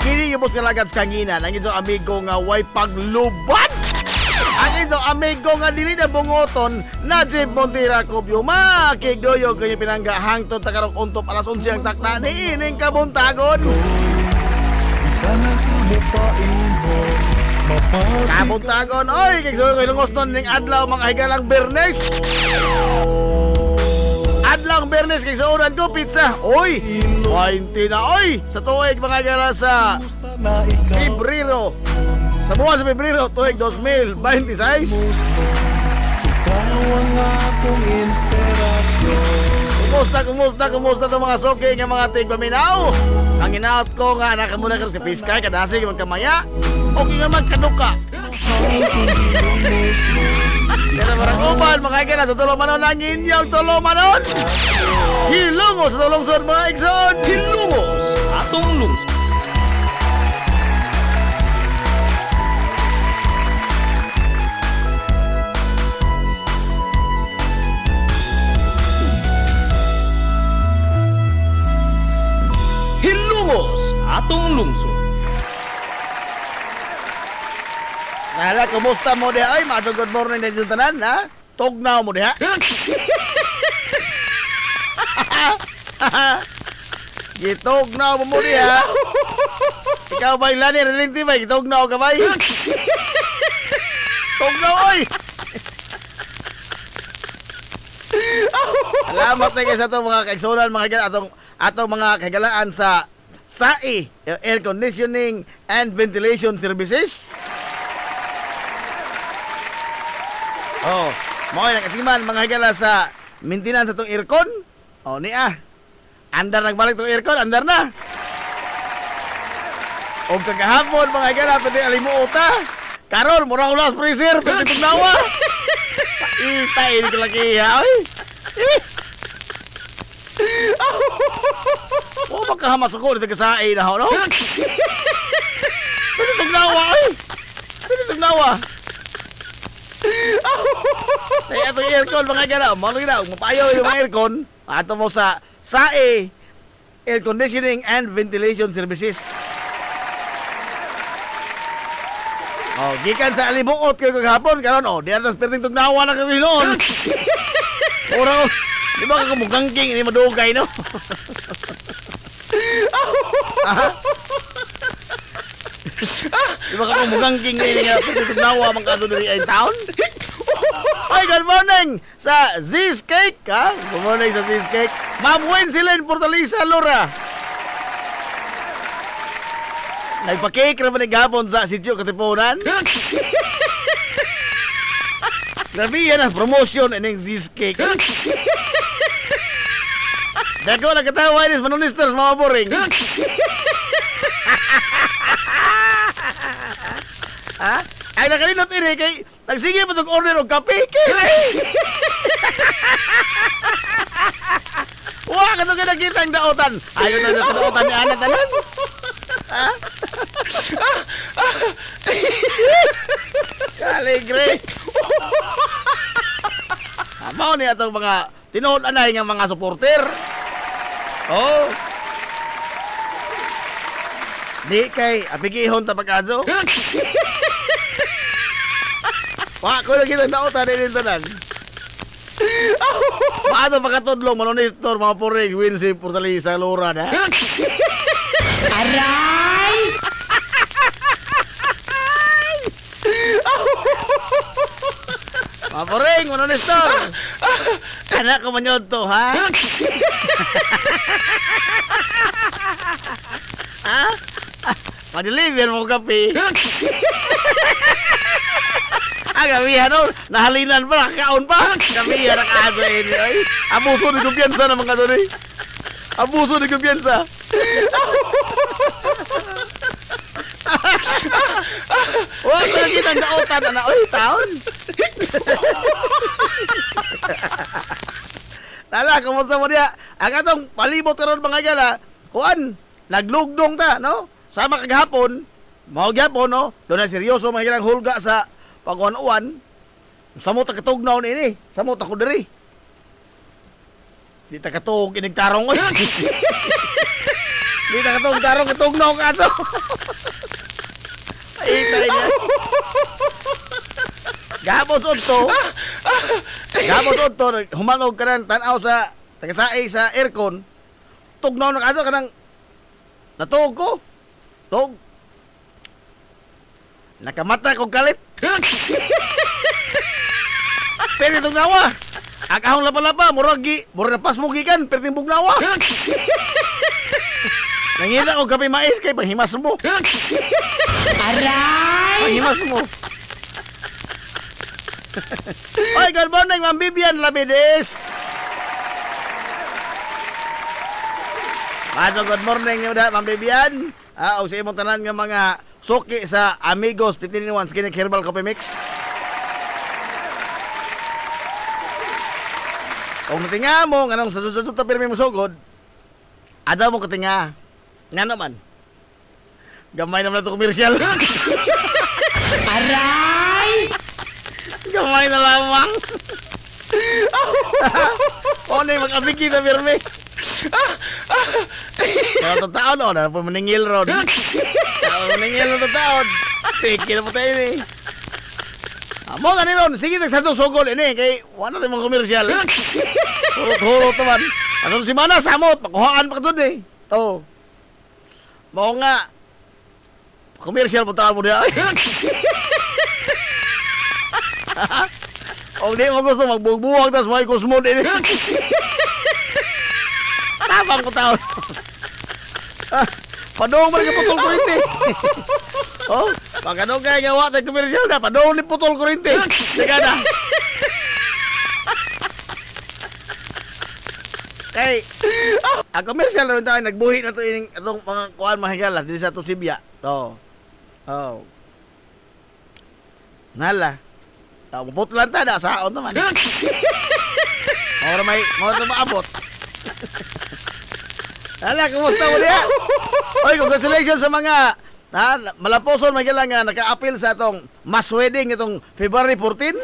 kini yung nga lagad sa kanginan ang inyong amigo nga way paglubad, ang inyong amigo nga dili na bungoton, Najib Montera Cubio. Makigdoyo kayo pinangga hangtod takarong untop alas 11 ang takna ni ining kabuntagon. Kabuntagon, oy kigsuyo kayo lungoston ning adlaw mga higalang Bernes. Adlang Bernes kay sa uran ko pizza. Oy, 20 na oy. Sa tuig mga gala sa Pebrero. Sa buwan sa Pebrero, tuig 2026. Kumusta to mga soke nga mga tigpaminaw? Ang inaot ko nga anak mo na sa piskay kadasig magkamaya. O nga magkanuka. Kaya marang uban, mga ikana sa Tulumanon ang inyong Tulumanon. Hilongos sa tulungsod mga igsoon. Hilongos atong lungsod. Hilongos atong lungsod. Nala, kumusta mo diha? Ay, mga good morning na dito tanan, ha? Tugnaw mo diha? Gitugnaw mo diha? Ikaw ba'y lani, relinti ba'y? Gitugnaw ka ba'y? Tugnaw, oy! Salamat na kayo sa itong mga kaigsunan, mga atong mga kagalaan sa SAE, Air Conditioning and Ventilation Services. Oh, mao yung nakatiman mga higala sa maintenance sa itong aircon. Oh, niya. Andar nagbalik itong aircon, andar na. O kagahapon mga higala, pwede alimuota. Karon, murang ulas freezer, pwede tugnawa. Itay, hindi ko lagi, ha? O, makahamas ako, dito kasain na, no? Pwede tugnawa, ay. Pwede tugnawa. Ay, ito yung aircon, mga higala. Maluhin na, mapayaw yung mga aircon. Ato mo sa SAE, Air Conditioning and Ventilation Services. Oh, gikan sa alimuot kayo kagahapon karon oh, di atas perting tugnawa na kayo noon. Ora, di ba ka mugangking ini madugay no? Di ba ka mugangking ini nga perting tugnawa man kadto diri ay taon? Ay, good morning sa Z's Cake, ha? Good morning sa Z's Cake. Ma'am Wensilin Portalisa, Laura. Nagpa-cake naman ng gapon sa sityo Katipunan. Grabe yan ang promotion ng Z's Cake. Dako na katawa inis manunisters mga boring. Ha? Ay nakalinot ini kay nagsige pa sa order og kape. Wah, kato ka nakita ang daotan. Ayaw na sa daotan ni Ana tanan. Ha? Kaligre. Amaw ni atong mga tinuod anay nga mga supporter. Oh. Di kay apigihon ta pagkaso. Wa ko lagi na daotan din tanan. Paano makatudlong manonistor mga purig Winsi Portalisa Laura na? Aray! Mga purig manonistor! Anak ko man yun to, ha? Ha? Padiliver mo kape. Gabihan no, nahalinan pa, nakakaon pa. Gabihan, nakakaso ini. Ay, abuso ni kumpiyansa na mga doon eh. Abuso ni kumpiyansa. Wala ko nakita ang daotan, anak. Uy, taon. Tala, kumusta mo niya? Ang atong palibot karon mga gala, kuan, naglugdong ta, no? Sama kagahapon, mga gapon, no? Doon na seryoso mga galang hulga sa pag-uwan-uwan, sa mo takatugnaw ini, sa mo tako diri. Di takatug inigtarong ko. Di takatug tarong katugnaw ka so. Ay, tayo niya. Gabos udto. Gabos udto, humanog ka ng tanaw sa tagasai sa aircon. Tugnaw na ka so, kanang natug ko. Tug. Nakamata kong galit. Pero itong nawa. Akahong lapa-lapa, murag na pas mo gikan, pero timbog nawa. Nangina ko kape mais kay panghimas mo. Aray! Panghimas mo. Oy, good morning, Ma'am Vivian Labides. Good morning, Ma'am Vivian. O sa imong tanan nga mga suki sa Amigos 15-in-1 Skinny Herbal Coffee Mix. Kung natinga mo, anong sa susut na pirmi mo sugod, ada mo katinga. Nga naman. Gamay naman ito komersyal. Aray! Gamay na lamang. O na yung mag-abiki na pirmi. Kaya itong taon, o, na po maningil ron. Maningil na itong taon. Piki na po tayo ini. Mo gani ron, sige nagsatong sugod ini, kay wala na mong komersyal. Hurot-hurot naman. Atong si Mana, samot, pakuhaan pa ka doon eh. Ito. Mo nga, komersyal po taon mo niya. O di mo gusto, magbubuwag, tas may kusmod ini. Tapang ko taon. padong man ka putol kurente. Oh, pagkano kaya nga wa tay komersyal na padong ni putol kurente. Teka na. Kay ang komersyal na rin tayo nagbuhi na to ining atong mga kuan mahigala dili sa to Sibya. Oh. Oh. Nala. Putlan ta da saon naman. Ora maabot. Hala, kumusta mo niya? Oy, congratulations sa mga malaposon magila nga naka-appeal sa atong mass wedding itong February 14.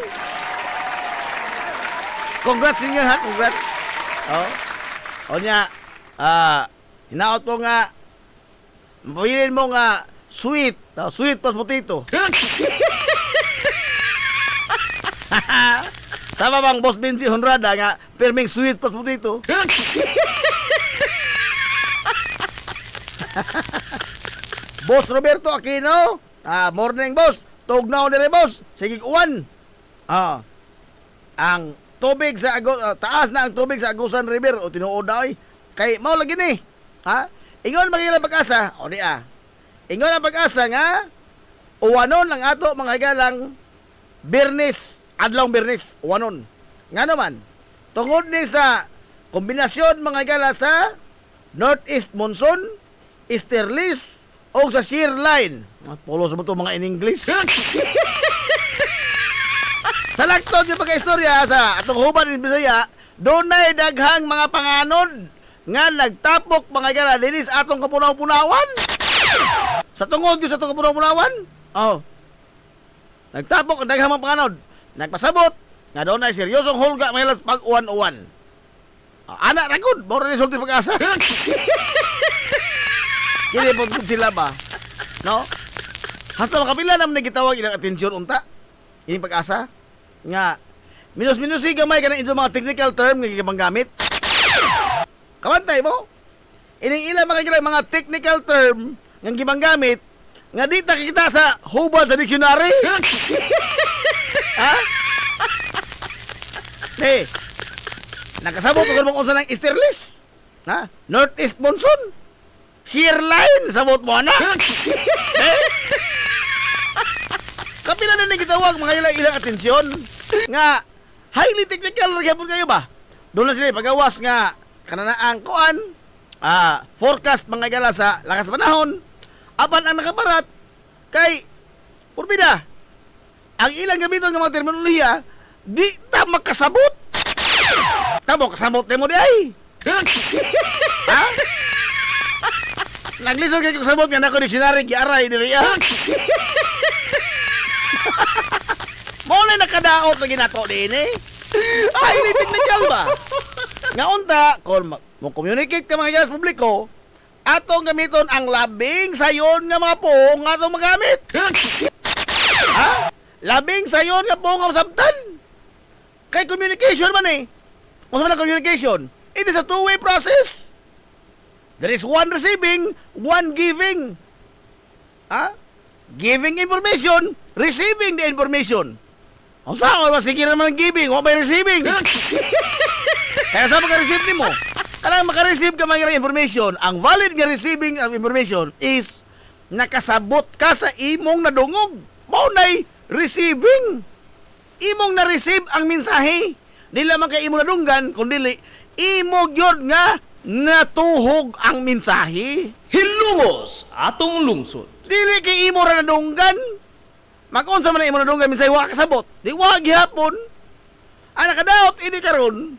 Congrats ninyo ha, congrats. Oh. O niya, hinaot ko nga, mapilin mo nga sweet, sweet plus potato. Sama bang Boss Benji Honrada nga, perming sweet plus potato. Boss Roberto Aquino, morning boss, tugnaw dire boss, sige uwan. Ang tubig sa taas na ang tubig sa Agusan River o tinuod na oy. Kay mao lagi ni. Ha? Ingon magilang pag-asa. O di Ingon ang pag-asa nga uwanon ang ato mga higalang Bernes, adlawng Bernes, uwanon. Nga naman, tungod ni sa kombinasyon mga higala sa Northeast Monsoon, Easterlies o sa shear line. Pulos mo ito mga in English. Sa laktod yung pagka-istorya sa atong huban in Bisaya, doon na'y daghang mga panganod nga nagtapok mga gala dinis atong kapunaw-punawan. Sa tungod yung sa atong kapunaw-punawan, nagtapok ang daghang mga panganod. Nagpasabot nga doon na'y seryosong hulga mahilas pag-uwan-uwan. Anak na good, moro ni sulti pag-asa. Kini po sila ba? No? Hasta makapila naman nagitawag ilang atensyon unta. Ini pag-asa nga minus-minusi gamay ka na ito mga technical term nga gigabang gamit. Kamantay mo? Ining ilang mga technical term nga gibang gamit nga di ta kita sa hubad sa dictionary. Ha? Hey, nakasabot ko kung unsa ng easterlies. Ha? Northeast monsoon. Shear line sabot mo na. Eh? Kapila na nagitawag mga ilang atensyon nga highly technical gyapon kayo ba? Doon na sila pagawas nga kananaang kuan forecast mga gala sa lakas panahon apan ang nakaparat kay purbida ang ilang gamiton ng mga terminolohiya di ta makasabot. Tamo kasabot mo di ay. Ha? Naglisod kay kasabot nga nako dictionary giaray diri ya. Mo na nakadaot na ginato din eh. Highly technical ba? Nga unta, kung mo-communicate ka mga gas publiko, atong gamiton ang labing sayon nga mga poong nga atong magamit. Ha? Labing sayon nga poong nga masabtan. Kay communication man eh. Kung saan communication, it is a two-way process. There is one receiving, one giving. Ha? Giving information, receiving the information. Ang saan, masigir naman ang giving, o may receiving. Kaya saan maka-receive ni mo? Kailangan maka-receive ka mga information. Ang valid nga receiving of information is nakasabot ka sa imong nadungog. Maunay receiving. Imong na-receive ang mensahe. Dili man kay imong nadunggan, kundi imong yun nga natuhog ang mensahe. Hilungos atong lungsod. Dili kay imo ra nadunggan. Makunsa man na imo nadunggan minsay wa kasabot. Di wa gihapon. Ana kadaot ini karon.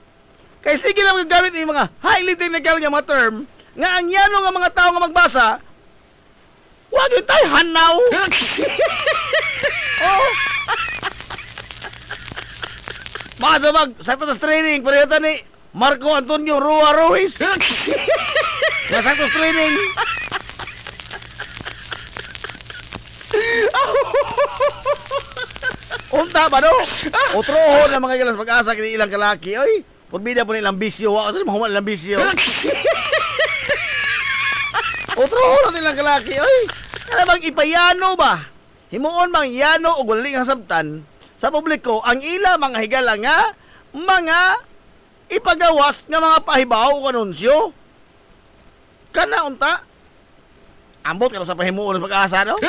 Kay sige lang gamit ni mga highly technical nga mga term nga ang yano nga mga tao nga magbasa wa gyud tay hanaw. Oh. Masabag sa tatas training parehata ni Marco Antonio Rua Ruiz. Nga sa tatas training. Unta ba no? Otrohon na mga galas pag-asa kini ilang kalaki. Oy, purbida po nilang bisyo. Wa kasi mahuman nilang bisyo. Otrohon na nilang kalaki. Oy, ano bang ipayano ba? Himuon bang yano o waling hasabtan sa publiko ang ila mga higala nga mga ipagawas nga mga pahibaw o anunsyo. Kana unta? ambot ka sa pahimuon ng pag-asa, no?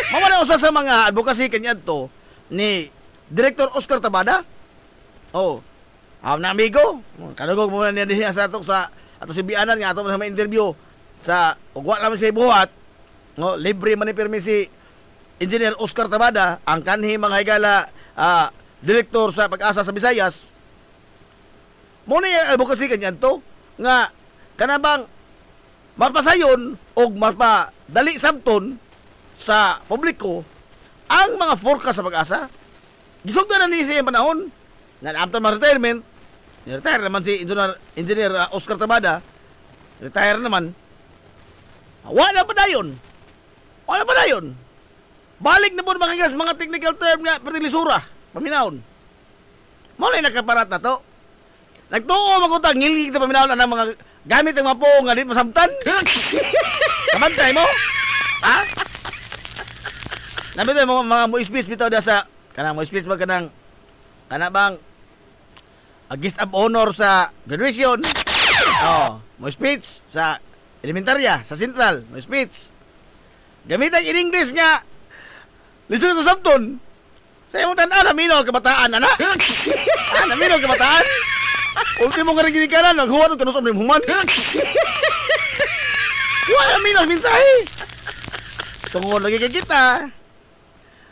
Mamana usa sa mga advocacy kanyan to ni Director Oscar Tabada. Oh, na amigo, kanugog mo na niya sa ato sa ato si Bianan nga ato sa ma-interview sa ugwa lang siya buhat. No, libre man ni permi si Engineer Oscar Tabada, ang kanhi mga higala direktor sa pag-asa sa Visayas. Mo ni advocacy kanyan to nga kanabang mapasayon o mapadali sabton sa publiko ang mga forecast sa pag-asa. Gisugdan na ni siya yung panahon na after ma-retirement, retire naman si Engineer Oscar Tabada, retire naman, wala pa dayon. Wala pa dayon. Balik na po mga technical term nga pertilisura, paminahon. Muna yung nakaparat na to. Nagtuo magutang ngilig na paminahon ang mga gamit ng mga poong nga di masamtan. Kamantay mo? Ha? Nabito yung mga mo-speech bitaw da sa kanang mo-speech ba kanang bang guest of honor sa graduation. Oh, mo-speech sa elementarya, sa Central, mo-speech. Gamitan in English nga lisod sa sabton. Sa imong tan-aw naminaw kabataan ana. Naminaw kabataan. Ultimo nga rin ginikanan, naghuwat ang kanusam ni human. Wala naminaw minsahe. Tungod lagi kay kita.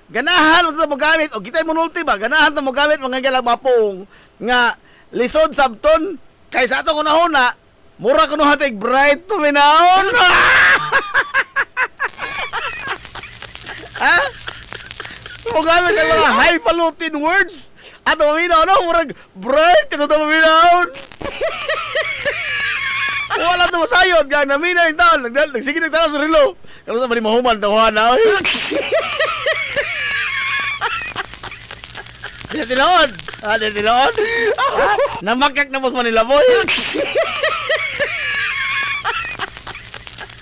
Ganahan mo mo gamit o kita mo nulti ba? Ganahan mo gamit mga galang mapong nga lisod sabton kaysa ato ko nahuna mura ko no hatig bright tuminaon. Ha? Mo gamit ang mga highfalutin words ato maminaw no murag bright kano to maminaon. Wala na masayod nga naminaw yung taon nagsige nagtala sa relo kano sa bali mahuman tawahan na. Di tinood. Di tinood. Namakak na mo sa Manila boy.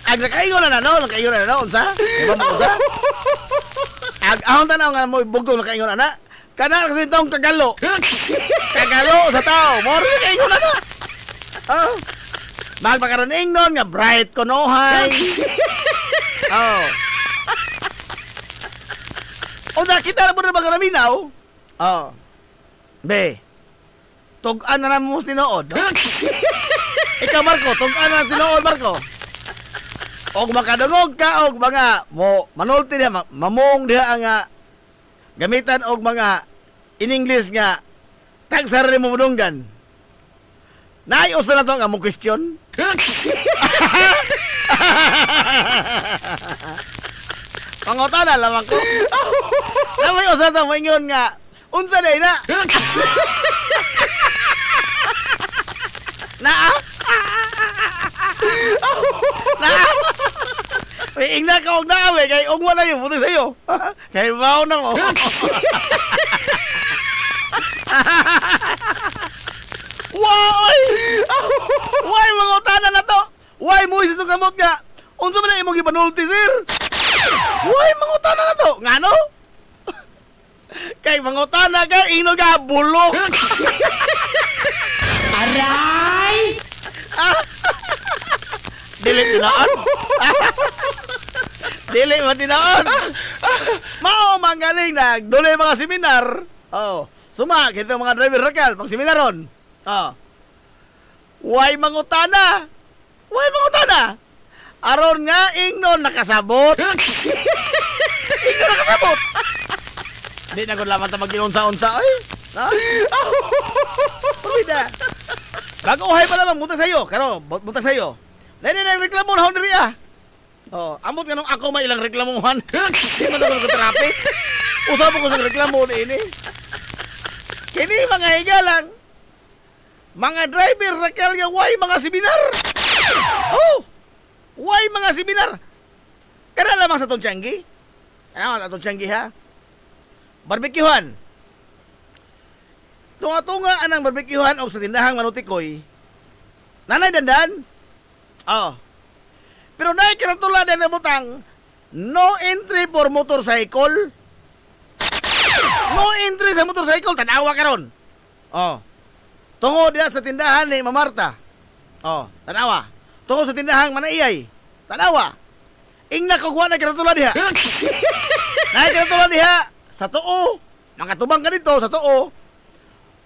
Ang nakaingon na no, nakaingon na no, unsa? Diba mo unsa? Ahon tanaw nga mo bugtong nakaingon na na. Kana kasi itong kagalo. Kagalo sa tao. Moro nakaingon na na. Magpakaroning nun nga bright konohay. O nakita na mo na mga naminaw. Be, tug-an na naman mo tinood. No? Ikaw, Marco, tug-an na tinood, Marco. Og makadungog ka, og mga manulti niya, mamong diha ang gamitan og mga in English nga, tagsar rin mo mununggan. Naayos na to nga mo question. Pangutana lamang ko. Namay usa ta moingon nga unsa day na? Na? May ingna ka og naawe kay og wala yung puto sa'yo. Kay bao na mo. Why? Why mga utana na to? Why mo isito kamot nga? Unsa man imong gipanulti, sir? Why mga utana na to? Ngano? Kay mga utana ka ino ka bulok. Aray! Dili tinaan. Dili mo tinaan. Mao manggaling nagdulay mga seminar. Suma kita mga driver rakal pang seminaron. Why mangutana? Why mangutana? Aron nga ingnon nakasabot. Ingnon nakasabot. Di na ko laman ta mag-unsa-unsa ay. Pumida. Bago uhay pa lamang buta sa'yo. Karo, buta sa'yo. Dahil na reklamo na hon rin amot nga nung ako may ilang reklamuhan. Di mo na ko traffic. Usap ko sa reklamo na ini. Kini mga higalang. Mga driver rakal nga why mga seminar. Why mga seminar. Kana lamang sa itong tiyanggi. Ano sa itong tiyanggi ha? Barbecuehan. Tunga-tunga anang barbecuehan o sa tindahang manutikoy. Nanay dandan? Pero naay karatula din na butang, no entry for motorcycle. No entry sa motorcycle, tanawa ka ron. Tungo diya sa tindahan ni Mamarta. Tanawa. Tungo sa tindahang Manaiyay. Tanawa. Ing nakagwa na karatula diha. Na karatula diha sa tuo. Mga tubang ka dito sa tuo.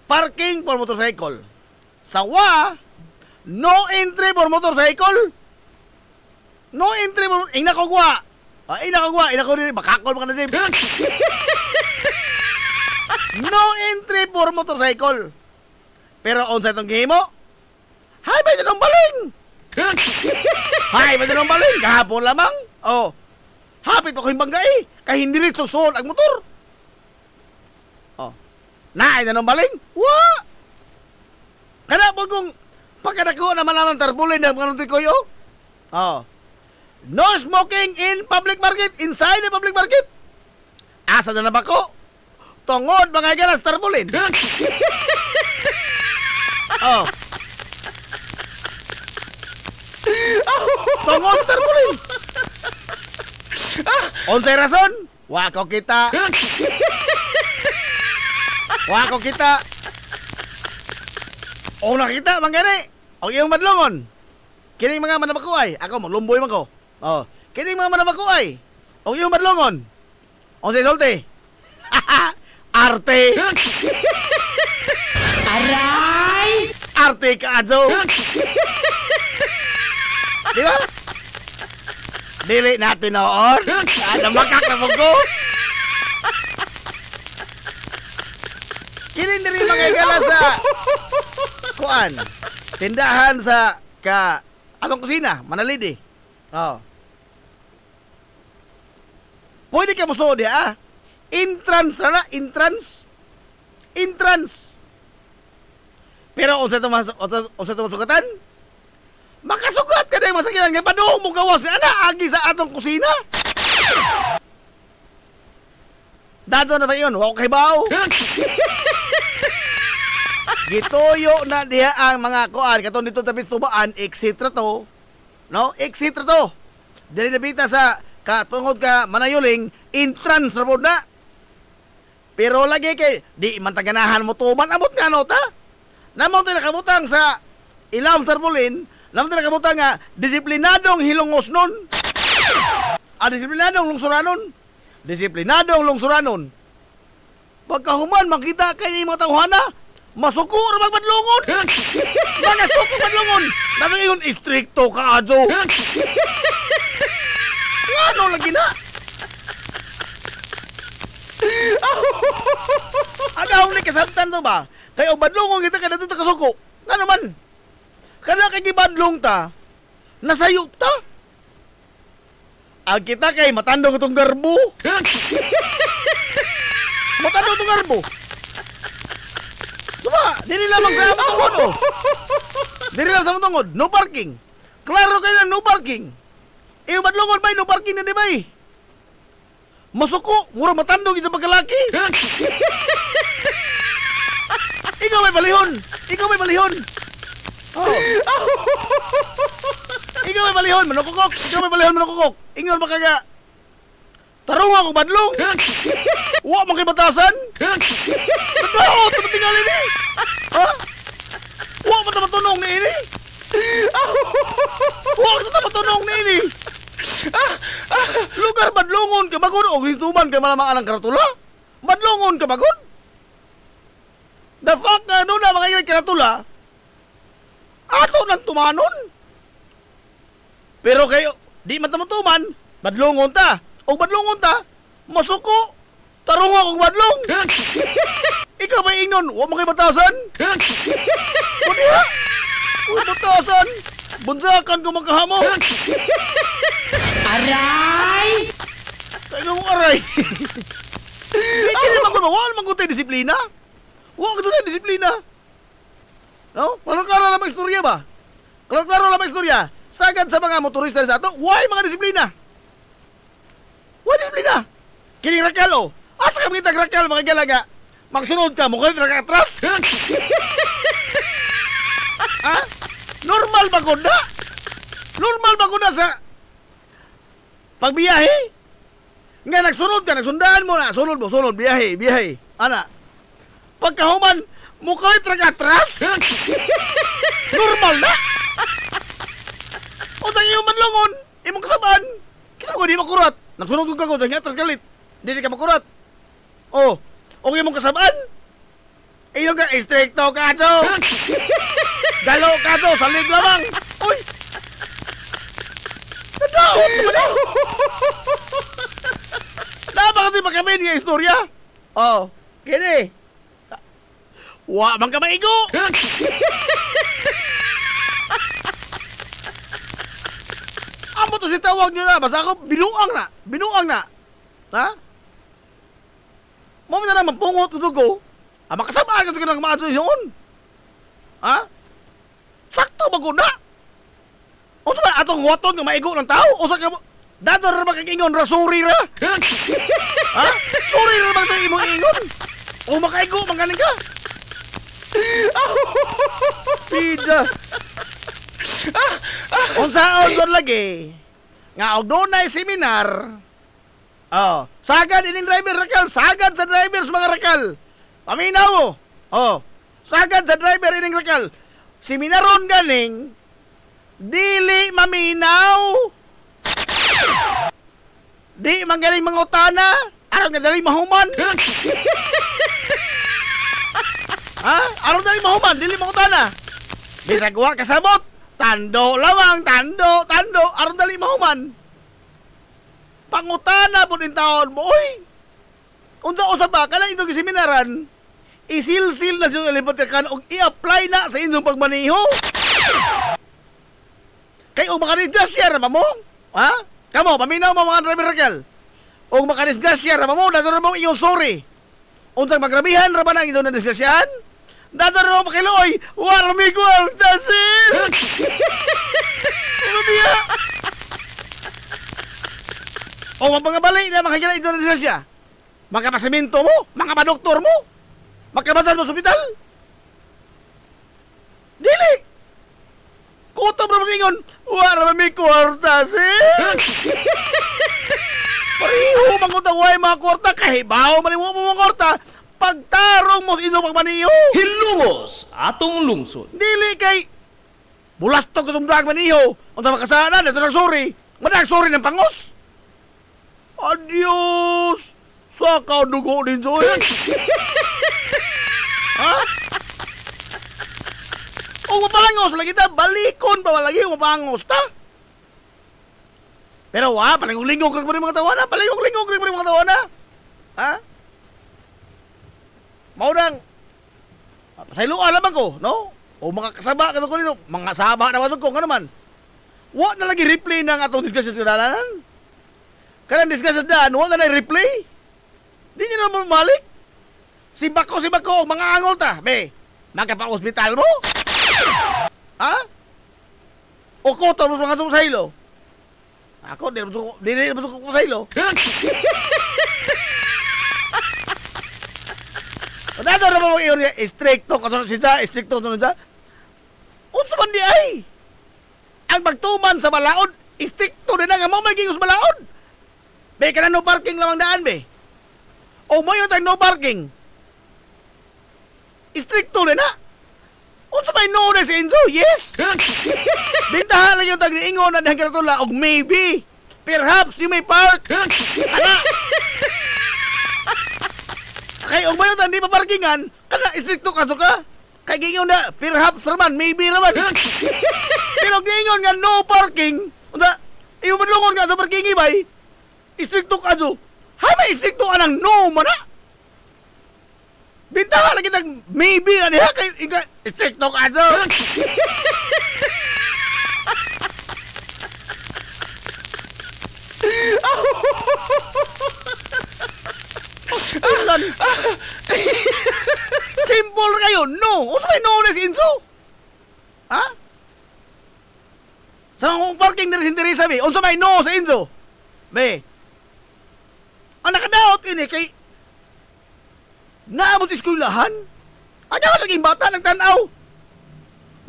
Parking for motorcycle. Sa wa, no entry for motorcycle. No entry for... Ing nakagwa. Ing nakagwa. Ing nakagwa. Bakakol mga nasib. No entry for motorcycle. Pero on sa itong gihimo, hay, may tanong baling! Hay, may tanong baling! Kahapon lamang. Oh, hapit ako yung bangga kaya hindi rin susol ang motor. Oh, naay tanong baling? Wa! Kana po kung pagkadako na malaman tarbulin na mga nutikoy, oh. No smoking in public market, inside the public market. Asa na ba ko? Tungod mga galas tarbulin. Oh. Tungod tarbulin. Unsay rason? Wa ko kita. Wa ko kita. O nakita man gani. O iyong madlongon. Kining mga manabakuay, ako maglumboy man ko. Oh, kining mga manabakuay. O iyong madlongon. Unsay sulti? Arte. Aray! Arte ka, Ajo. Di ba? Dili natin noon. Namakak na mo ko. Kini rin mga igala sa kuan. Tindahan sa atong kusina, Manalidi. Oh. Pwede ka musuod ya, Entrance na, entrance. Entrance. Pero unsa to masukatan? Makasugat ka na yung masakitan nga paduho mo gawas nga ana agi sa atong kusina. Dato na ba yun? Wako kay baw. Gituyo na diha ang mga kuan katong dito tapis tubaan, etc. to. No? Etc. to. Dili nabita sa katungod ka manayuling entrance ra pod na. Pero lagi kay di man taganahan mo tuman amot nga no ta. Namon tayo nakabutang sa ilam tarbulin, namon tayo nakabutang nga disiplinadong hilongos nun. Disiplinadong lungsuranon. Disiplinadong lungsuranon. Pagkahuman makita kay mga tawhana, masuko ra magmadlungon. Mga suko madlungon. Nang istrikto ka adyo. Ngano lagi na? Agaw ni kasabtan to ba? Kaya badlong kita kada dito kasuko. Nga naman. Kada kay gibadlong ta, nasayop ta. Ang kita kay matandong itong garbo. Matandong itong garbo. Suma, dili lamang sa matungod oh. Dili lamang sa matungod. No parking. Klaro kayo na no parking. Iyo badlongod ba no parking na di ba masuko, mura matandong ito pagkalaki. Ikaw may balihon. Ikaw may balihon. Oh. Ikaw may balihon, manukukok. Ikaw may balihon, manukukok. Ingon makaga. Tarong ako badlong. Wa mo kay batasan. Ano? Tumatingali ni. Ha? Wa mo tamatunong ni ini. Wa mo tamatunong ni ini. Lugar badlongon ka bagod o hintuman ka malamang anang karatula? Badlongon ka bagod? The fact nga doon na mga ilang karatula, ato nang tumanon. Pero kayo, di man tamutuman, badlongon ta. O badlongon ta, masuko, tarong akong badlong. Ikaw ba ingnon, huwag mo kayo batasan? O diha, huwag batasan. Bunsakan ko magkahamo. Aray! Tayo mo aray. Hindi naman ko ba? Wala naman ko tayo disiplina. Wala ko tayo disiplina. No? Klaro-klaro lang istorya ba? Klaro-klaro lang istorya. Sagad sa mga motorista sa ato, why mga disiplina? Why disiplina? Kining rakal o. Asa kami tag rakal mga galaga? Magsunod ka, mukhang nakatras. Ha? Normal ba ko na? Normal ba ko na sa pagbiyahe? Nga nagsunod ka, nagsundaan mo na. Sunod mo, sunod, biyahe, biyahe. Ana, pagkahuman, mukha'y tragatras? Normal na? O tang iyong madlongon, Imong kasabaan. Kisa ko di makurat. Nagsunod ko kago dahil atras kalit. Di ka makurat. Oh, okay imong kasabaan. Iyong ka stricto ka jo. Galo ka jo, salig lamang. Uy. Nadaot naman eh. Napakati pa kami nga istorya. Oh, kini. Wa man ka maigo. Amo to si tawag nyo na. Basta ako, binuang na. Binuang na. Ha? Mo na naman pungot ko. Makasamaan ka ng mga yun. Ha? Sakto ba ko na? O sa ba, atong waton nga maigo ng tao? O sa ka mo? Dador na makakingon ra, sorry ra. Ha? Sorry ra bang tayo imong ingon? O makaigo, manggaling ka? Pida. Unsaon doon lagi? Nga og doon na seminar. Oh, sagad ining driver rakal, sagad sa drivers mga rakal. Paminaw mo. Oh, sagad sa driver ining rakal. Seminaron ganing dili maminaw. Di man ganing mangutana, aron nga dali mahuman. Ha? Aron dali mahuman, dili mangutana. Bisag wa kasabot. Tando lamang, tando, aron dali mahuman. Pangutana po din taon mo, oy. Unsa usab ba, kanang itong seminaran, isilsil na siya lipat ka og i-apply na sa inyong pagmaniho. Kay o makanisgasya ra mo, ha? Kamo, paminaw mo mga driver rakal. O makanisgasya ra mo, nasa ra mo iyong sorry. Unsang magrabihan ra ba nang ito na disgasyahan? Nasa ra mo pakiloy, warmi ko ang tasin! Ano niya? O mapangabalik na makagila ito na disgasya. Makapasimento mo, mga padoktor mo, makabasan mo sa ospital. Dili! Kutob na masingon, warmi ko ang tasin! Pariho mangutaway mga korta, kahibaw manimu mo mga korta, pagtarong mo sa inyong pagmaniho. Hilungos atong lungsod. Dili kay bulastok ko sumdag maniho. Unsa makasanan, ito nagsuri. Managsuri ng pangos. Adios! Saka dugo din Joy. Ha? O mapangos lagi ta, balikon pa lagi mapangos ta. Pero palingong-lingong rin pa rin mga tawana. Palingong-lingong rin pa rin mga tawana. Ha? Maudang, pasayloan naman ko, no? O mga kasaba ka ko nito. Mga saba naman ko, nga naman. Wa na lagi replay ng atong discussion sa dalanan. Kanang discussion daan, wa na replay. Di nyo naman malik. Si Bako, mga angol ta. Be, magkapa-hospital mo? Ha? O koto mo mga susaylo? Ako, di na masuk ko sa ilo. Dado na mo iyon niya, stricto ka sa siya, stricto sa siya. Unsa man di ay? Ang pagtuman sa balaod, stricto din nga mo magiging sa balaod. Be, ka na no parking lamang daan, be. O mo yung no parking. Stricto din na. Unsa may no na si Enzo? Yes! Bintahan lang yung tag-niingon na dahil kinatula og maybe. Perhaps you may park. Ana! Kay og mayon hindi pa parkingan, kana stricto ka ka. Kay gingon na perhaps raman, maybe raman. Pero og niingon nga no parking. Unsa? Iyo madlungon nga sa parking ibay. Stricto ka jo. Ha may stricto anang no man na? Bintahan lagi tag maybe na niya kay stricto ka jo. Ulan. Simple kayo, no. Usa may no na si Enzo? Ha? Sa parking na rin Teresa, be. Unsa may no sa Enzo? Be. Ang nakadaot ini kay naabot sa eskwelahan. Ano laging bata ng tanaw?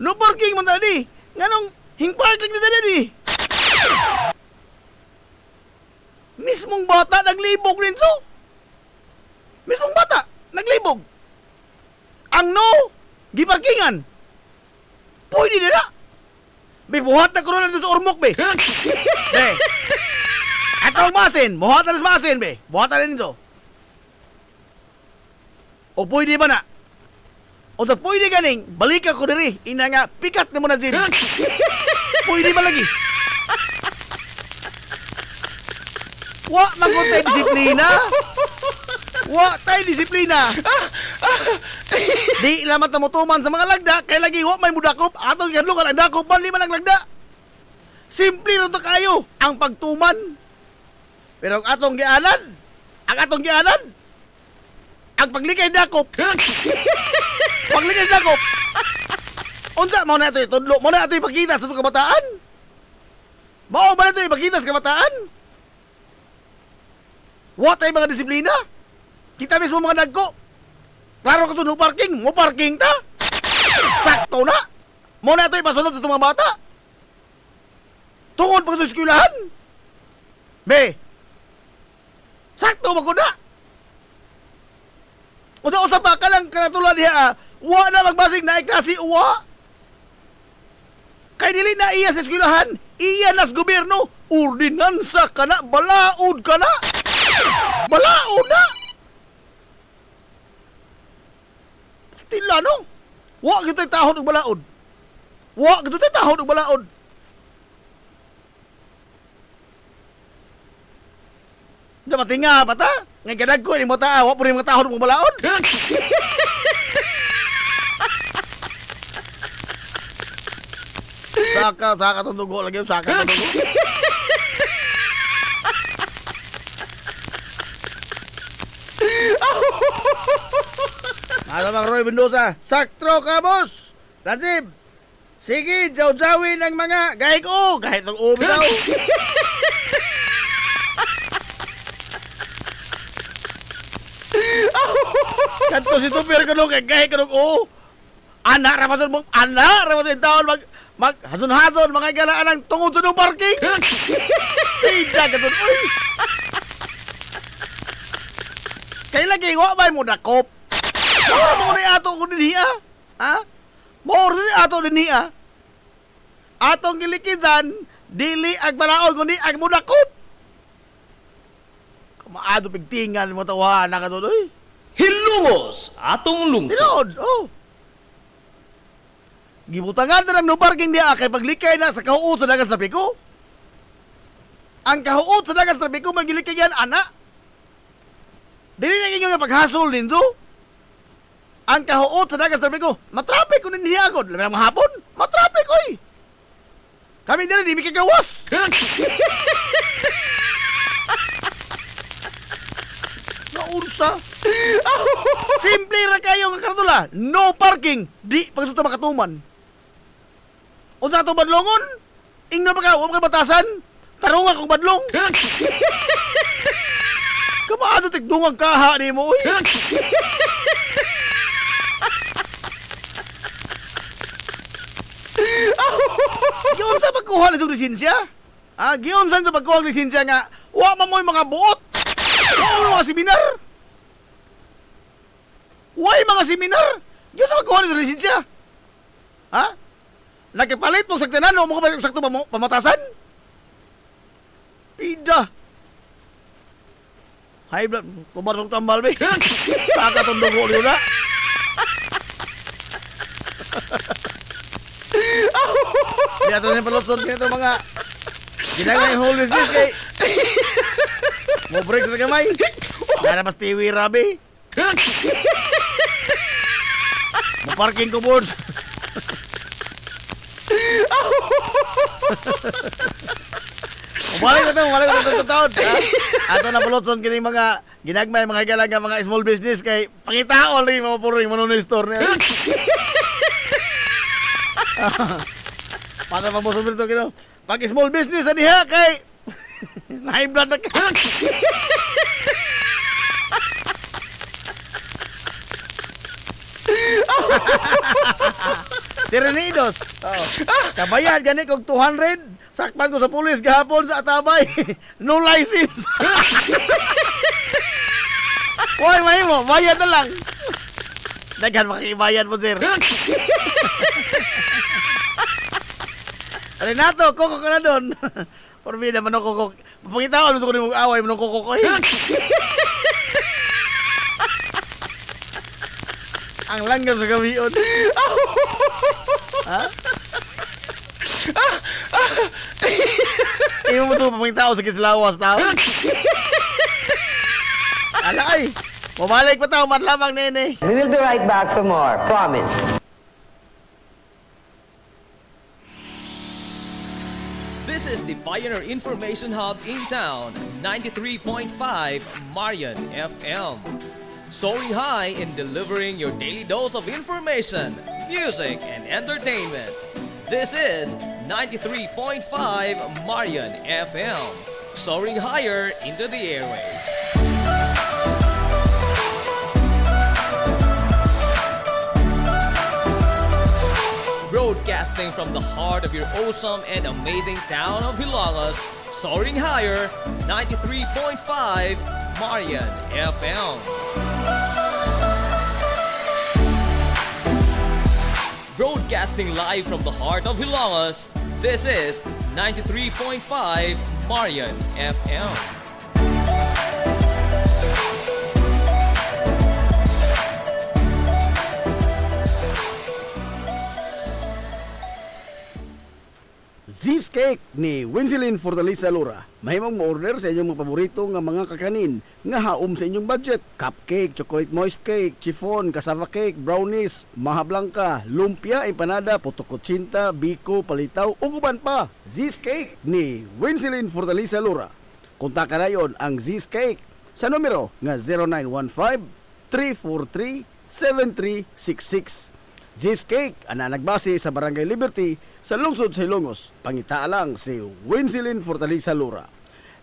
No parking man tadi. Nganong hingpark lang na tadi. Mismong bata naglibog rin so. Mismong bata naglibog. Ang no, giparkingan. Pwede na. Be, buhat na ko na dito sa urmok, be. Be. Atong masin, buhat na sa masin, be. Buhat na dito. O pwede ba na? O sa pwede ganing, balik ako diri. Ina nga, pikat na mo na, Jim. Pwede ba lagi? Wa, magkutay disiplina. Wa, tayo disiplina. Di lamat na mutuman sa mga lagda, kay lagi wa may mudakop. Atong kadlukan ang dakop, bali man ang lagda. Simple rin to kayo, ang pagtuman. Pero ang atong gianan, ang paglikay dakop. Paglikay dakop. Unsa mo na ito itudlo, mo na ito ipakita sa itong kabataan. Mao ba na ito ipakita sa kabataan? Wa tayo mga disiplina. Kita mismo mga nagko. Klaro ka no parking, mo parking ta. Sakto na. Mo na ito ipasunod sa itong mga bata. Tungod pag sa eskwelahan. Be, sakto ba ko na? Usa pa ka lang karatulad niya, wa na magbasig na klase uwa. Kay dili na iya sa eskwelahan, iya nas gobyerno, ordinansa ka na, balaod ka na. Balaod na. Pastila no? Wa kita tahon og balaod. Wa kita tahon og balaod. Da matinga pa ta. Ngay kadag ko ni mo ta, wa pud mga tahon og balaod. Saka tundugo lagi, saka tundugo. Ano bang Roy Mendoza? Saktro ka, boss! Lazim! Sige, jaw-jawin ang mga gahig o! Kahit ang ubi daw! Kanto si Tupir ka nung gahig ka nung o! Anak ramason mong, anak ramason yung taon hazon-hazon mga galaan ng tungod sa nung parking! Tidak ka dun, uy! Kaya lagi, wa ba mo nakop? Mora mo ni ato ko din hiya. Ha? Mora ni ato din hiya. Atong gilikizan, dili ag balaod kundi ag mudakop. Kumaado pigtingan mo tawa na ka doon. Hilumos atong lungsod. Tinod, oh. Gibutangan na ng no parking niya kay paglikay na sa kahuot sa dagas na piko. Ang kahuot sa dagas na piko magilikay yan, anak. Dili na inyo na paghasol din do. Ang kahuot sa dagas na piko, matrapik ko din niya agad. Labi ng hapon, matrapik oy. Kami din di mikagawas. Naursa. Simple ra kayo nga karatula. No parking. Di pagsuta makatuman. Unsa to badlongon? Ingno pa ka, wa ka batasan. Tarong akong badlong. Kamaado tigdungang kaha ni mo, uy. Giyon sa pagkuha na itong lisensya? Giyon sa pagkuha ng lisensya nga, wa man mo yung mga buot. Wa mo yung mga seminar. Wa yung mga seminar. Giyon sa pagkuha na itong lisensya? Nakipalit mo saktanan o mga sakto pamatasan? Pida. High blood, kumarsok tambal, be. Saka itong dugo niyo na. Di ato na palotson kayo itong mga ginagay whole business kay mo break sa gamay. Nara mas tiwi rabi. Mo parking ko boards. Umalik na ito taon. Ato na palotson kini mga ginagmay, mga galaga, mga small business kay pangitaon rin mga puring manunoy store niya. Para pa mo sumir ito kino. Pag small business aniha kay high blood na ka. Sirenidos. Kabayad gani kog 200. Sakpan ko sa pulis gahapon sa Atabay. No license. Hoy, may mo, bayad na lang. Daghan makibayad mo, sir. Renato, koko ka na doon. Porbida, manong koko. Papangitawan mo ko ni mong away, manong koko ko. Ang langgam sa gawion. Ha? Iyo mo ito papangitawan sa kislawas tao. Ala ay, pumalik pa tao, matlamang nene. We will be right back for more. Promise. This is the Pioneer Information Hub in town, 93.5 Marion FM. Soaring high in delivering your daily dose of information, music, and entertainment. This is 93.5 Marion FM. Soaring higher into the airwaves. Broadcasting from the heart of your awesome and amazing town of Hilangas, soaring higher, 93.5 Marion FM. Broadcasting live from the heart of Hilangas, this is 93.5 Marion FM. Z's Cake ni Winsilin Fortaleza Lura. Mahimong mo-order sa inyong mga paborito nga mga kakanin nga haom sa inyong budget. Cupcake, chocolate moist cake, chiffon, cassava cake, brownies, maha blanca, lumpia, empanada, puto kutsinta, biko, palitaw, ug uban pa. Z's Cake ni Winsilin Fortaleza Lura. Kontakan na yon ang Z's Cake sa numero nga 0915-343-7366. Z's Cake ana nagbase sa Barangay Liberty sa lungsod sa Ilongos. Pangita lang si Winsilin Fortaleza Lura.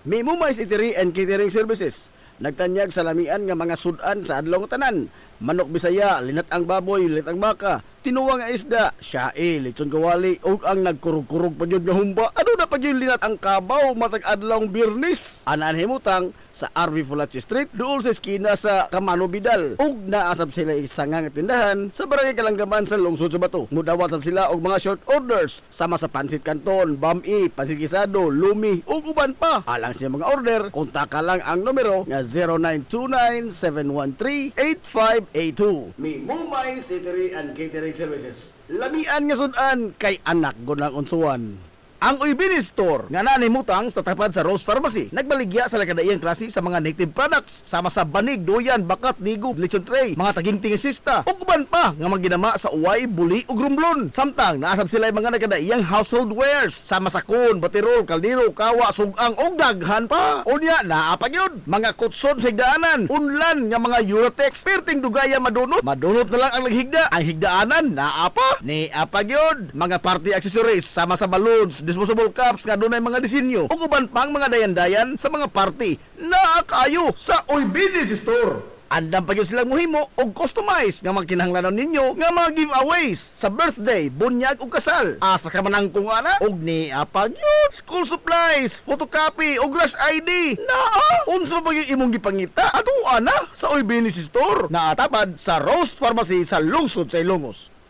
May Mumais Eatery and Catering Services. Nagtanyag sa lamian nga mga sudan sa adlaw nga tanan. Manok Bisaya, linat ang baboy, linat ang baka, tinuwa nga isda, siyae, lechon kawali, ug ang nagkurug-kurug pa jud nga humba. Ano na pa jud linat ang kabaw matag adlaw Biyernes. Anan himutang sa RV Fulache Street duol sa eskina sa Camano Vidal. Ug naasab sila isang nga tindahan sa Barangay Kalanggaman sa lungsod sa Bato. Mudawat sab sila og mga short orders sama sa pansit canton, bami, pansit gisado, lumi ug uban pa. Alang sa mga order, kontaka lang ang numero nga 0929-713-8582. May Mumais Eatery and Catering Services. Lamian nga sudan kay anak gunang unsuan. Ang Uybini Store nga nanimutang sa tapat sa Rose Pharmacy nagbaligya sa lakadaiyang klase sa mga native products sama sa banig, duyan, bakat, nigo, lechon tray, mga taginting sista ug uban pa nga maginama sa uway, buli ug rumblon. Samtang naasab sila mga nakadaiyang household wares sama sa kun, batirol, kaldero, kawa, sugang ug daghan pa. Unya naa pa gyud mga kutson sa higdaanan, unlan nga mga Eurotex, perting dugaya madunot na lang ang naghigda. Ang higdaanan naa pa ni apa gyud mga party accessories sama sa balloons, disposable cups nga dunay mga disenyo ug uban pang mga dayan-dayan sa mga party naa kayo sa Uybini Store. Andam pa gyud silang mohimo og customize nga magkinahanglanon ninyo nga mga giveaways sa birthday, bunyag ug kasal. Asa ka man ang kung ana og ni apa gyud school supplies, photocopy ug rush ID. Naa unsa pa gyud imong gipangita ato ana sa Uybini Store na atapad sa Rose Pharmacy sa lungsod sa Ilongos.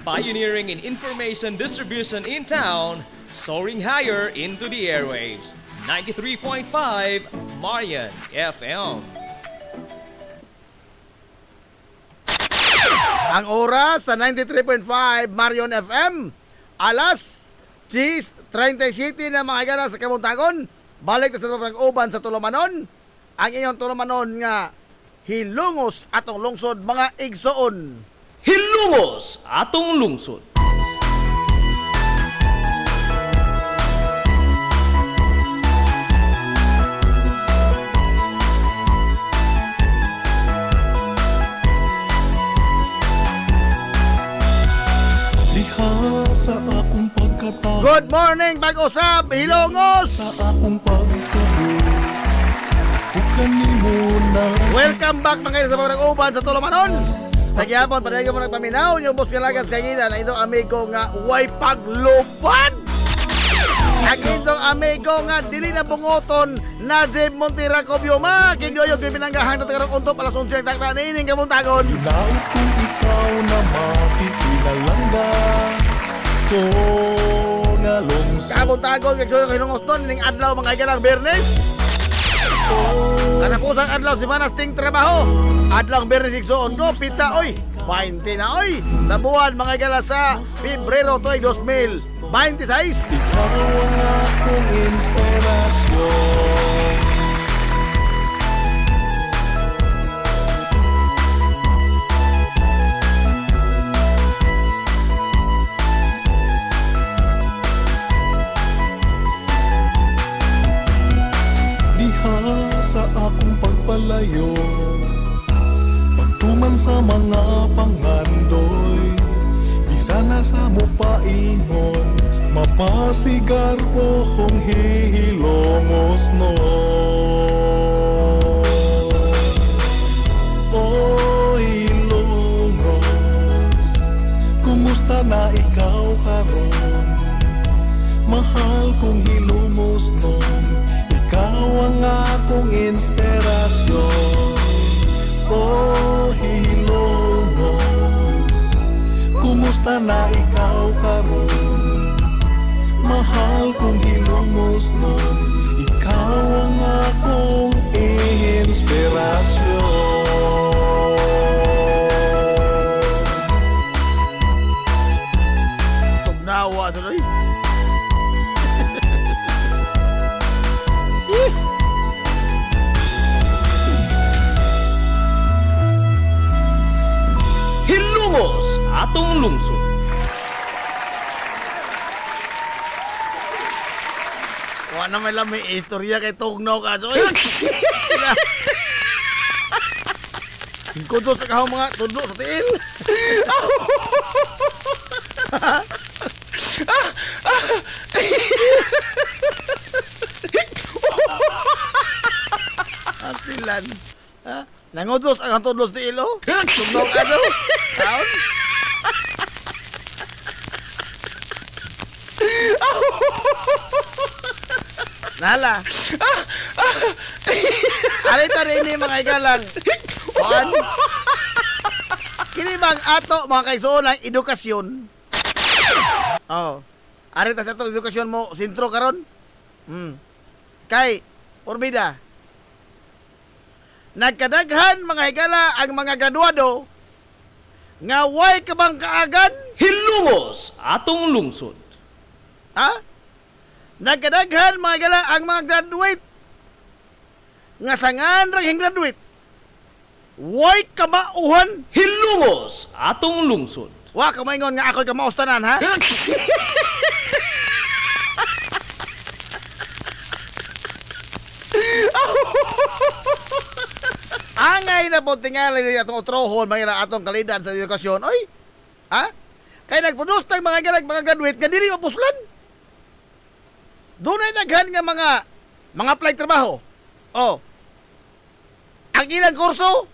Pioneering in information distribution in town, soaring higher into the airwaves. 93.5 Marion FM. Ang oras sa 93.5 Marion FM, alas 10:37 na mga igara sa Kamuntagon. Balik na sa pag-uban sa Tulumanon. Ang inyong Tulumanon nga hilungos atong lungsod mga igsoon. Hilungos atong lungsod. Diha sa akong pagkatao, Good morning, pag-usap, hilungos! sa akong pagkabuhi, ug kanimo na Welcome back mga sa pag-uban sa Tulumanon. Sa gihapon, padayon mo nagpaminaw, yung boss kalagas kagina na itong amigo nga way paglupan. Ang itong amigo nga dili na bungoton Najib Monterracobio makigyoyo kay pinanggahan ta karong untop alas 11 ang takta nining kabuntagon. Ilaw kung ikaw na makikinalangan ko nga lungsod. Kabuntagon kay Joyo Hilongos don ning adlaw mga igalang Biyernes. Ana pusang adlaw si Manas ting trabaho. Adlaw Biyernes igsoon go pizza oy. 20 na oy sa buwan mga igala sa Pebrero toy 2026. Ikaw ang akong inspirasyon. Diha sa akong pagpalayo, pagtuman sa mga pangandoy, bisa na sa mupaingon, mapasigar po kong hihilongos no. O hilongos, kumusta na ikaw karon? Mahal kong hilongos no, ikaw ang akong inspirasyon. O hilongos, kumusta na ikaw karon? Mahal kong hilongos nun, ikaw ang akong inspirasyon. Tugnawa tuloy. Hilumos atong lungsod. Wa na may lami istorya kay Tugnaw ka so. Kudos sa kahong mga tudlo sa tiil. Atilan. Ha? Nangudos ang tudlo sa tiil oh. Tugnaw ka no. Taon. Nala. Arita rin ni mga igalang. Juan. Kini bang ato mga kaigsoon ang edukasyon? Oh. Arita sa ato edukasyon mo sintro karon? Kay Orbida. Nagkadaghan mga higala ang mga graduado nga way kabang kaagan. Hilumos atong lungsod. Ha? Nagkadaghan mga higala ang mga graduate nga sangan rang graduate. Way kamauhan. Hilumos atong lungsod. Wa ka maingon nga ako'y kamaustanan ha? Angay na po tingali ni atong utrohon mga atong kalidad sa edukasyon. Oy, ha? Kaya nagproduce tag mga graduate nga dili mapuslan. Doon ay naghan nga mga apply trabaho. Oh. Ang ilang kurso,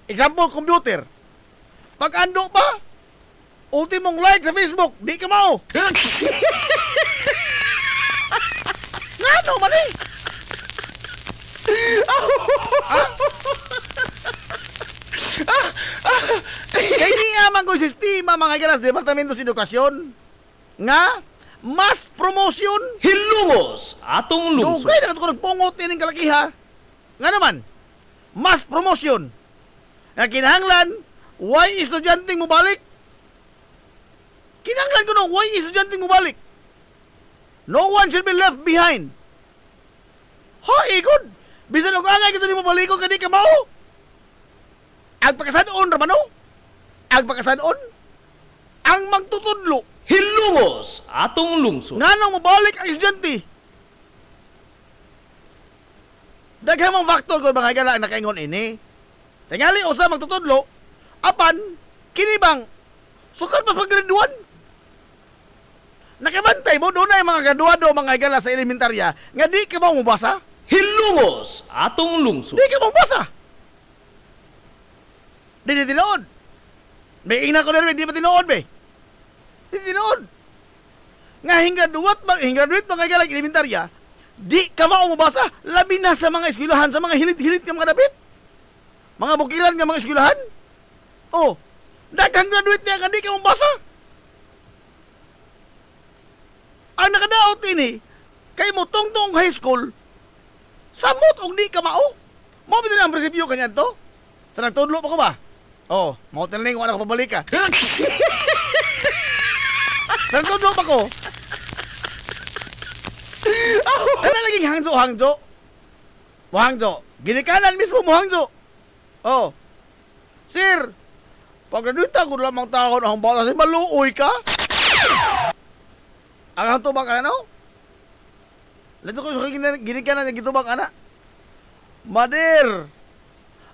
example, computer. Pag ando pa, ultimong like sa Facebook, di ka mao. Ngano man eh? Kaya di amang ko sistema mga galas Departamento sa Edukasyon nga mas promotion. Hilumos atong lungsod. Dugay na ito ko nagpungot nining kalakiha. Nga naman, mas promotion. Nga kinahanglan, why estudyanteng mo balik? Kinahanglan ko nung why estudyanteng mo balik? No one should be left behind. Ha, ikod. Bisan og angay kito ni mo baliko kadi ka mao. Ang pagkasanon ramano. Ang pagkasanon ang magtutudlo. Hilumos atong lungsod. Nganong mabalik ang estudyante? Daghang mga faktor ko mga higala ang nakaingon ini. Tingali usa magtutudlo, apan kini bang sukad pa paggraduan? Nakabantay mo doon ay mga graduado mga higala sa elementarya nga di ka mo mabasa? Hilumos atong lungsod. Di ka mo mabasa? Di tinood. May ina ko na rin, di ba tinood be? Di tinood. nga hinggraduate mga galang elementarya, di ka mao mabasa, labi na sa mga eskwelahan, sa mga hilit-hilit nga mga dapit. Mga bukiran nga mga eskwelahan. Oh, daghang graduate niya nga di ka mabasa. Ang nakadaot ini, kay mo tungtong high school, samot og di ka mao. Mao bitaw na ang prinsipyo kanyan to. Sa nagtudlo pa ko ba? Oh, mao tinaling ko anak pabalik ka. Sa nagtudlo pa ko. Kana laging hangzo. Hangzo. Ginikanan mismo mo hangzo. Oh. Sir, pag-graduate ko lamang taon ang bata si maluoy ka. Ang tubak ano? Lato ko sa ginikanan ng gitubak ana. Mader,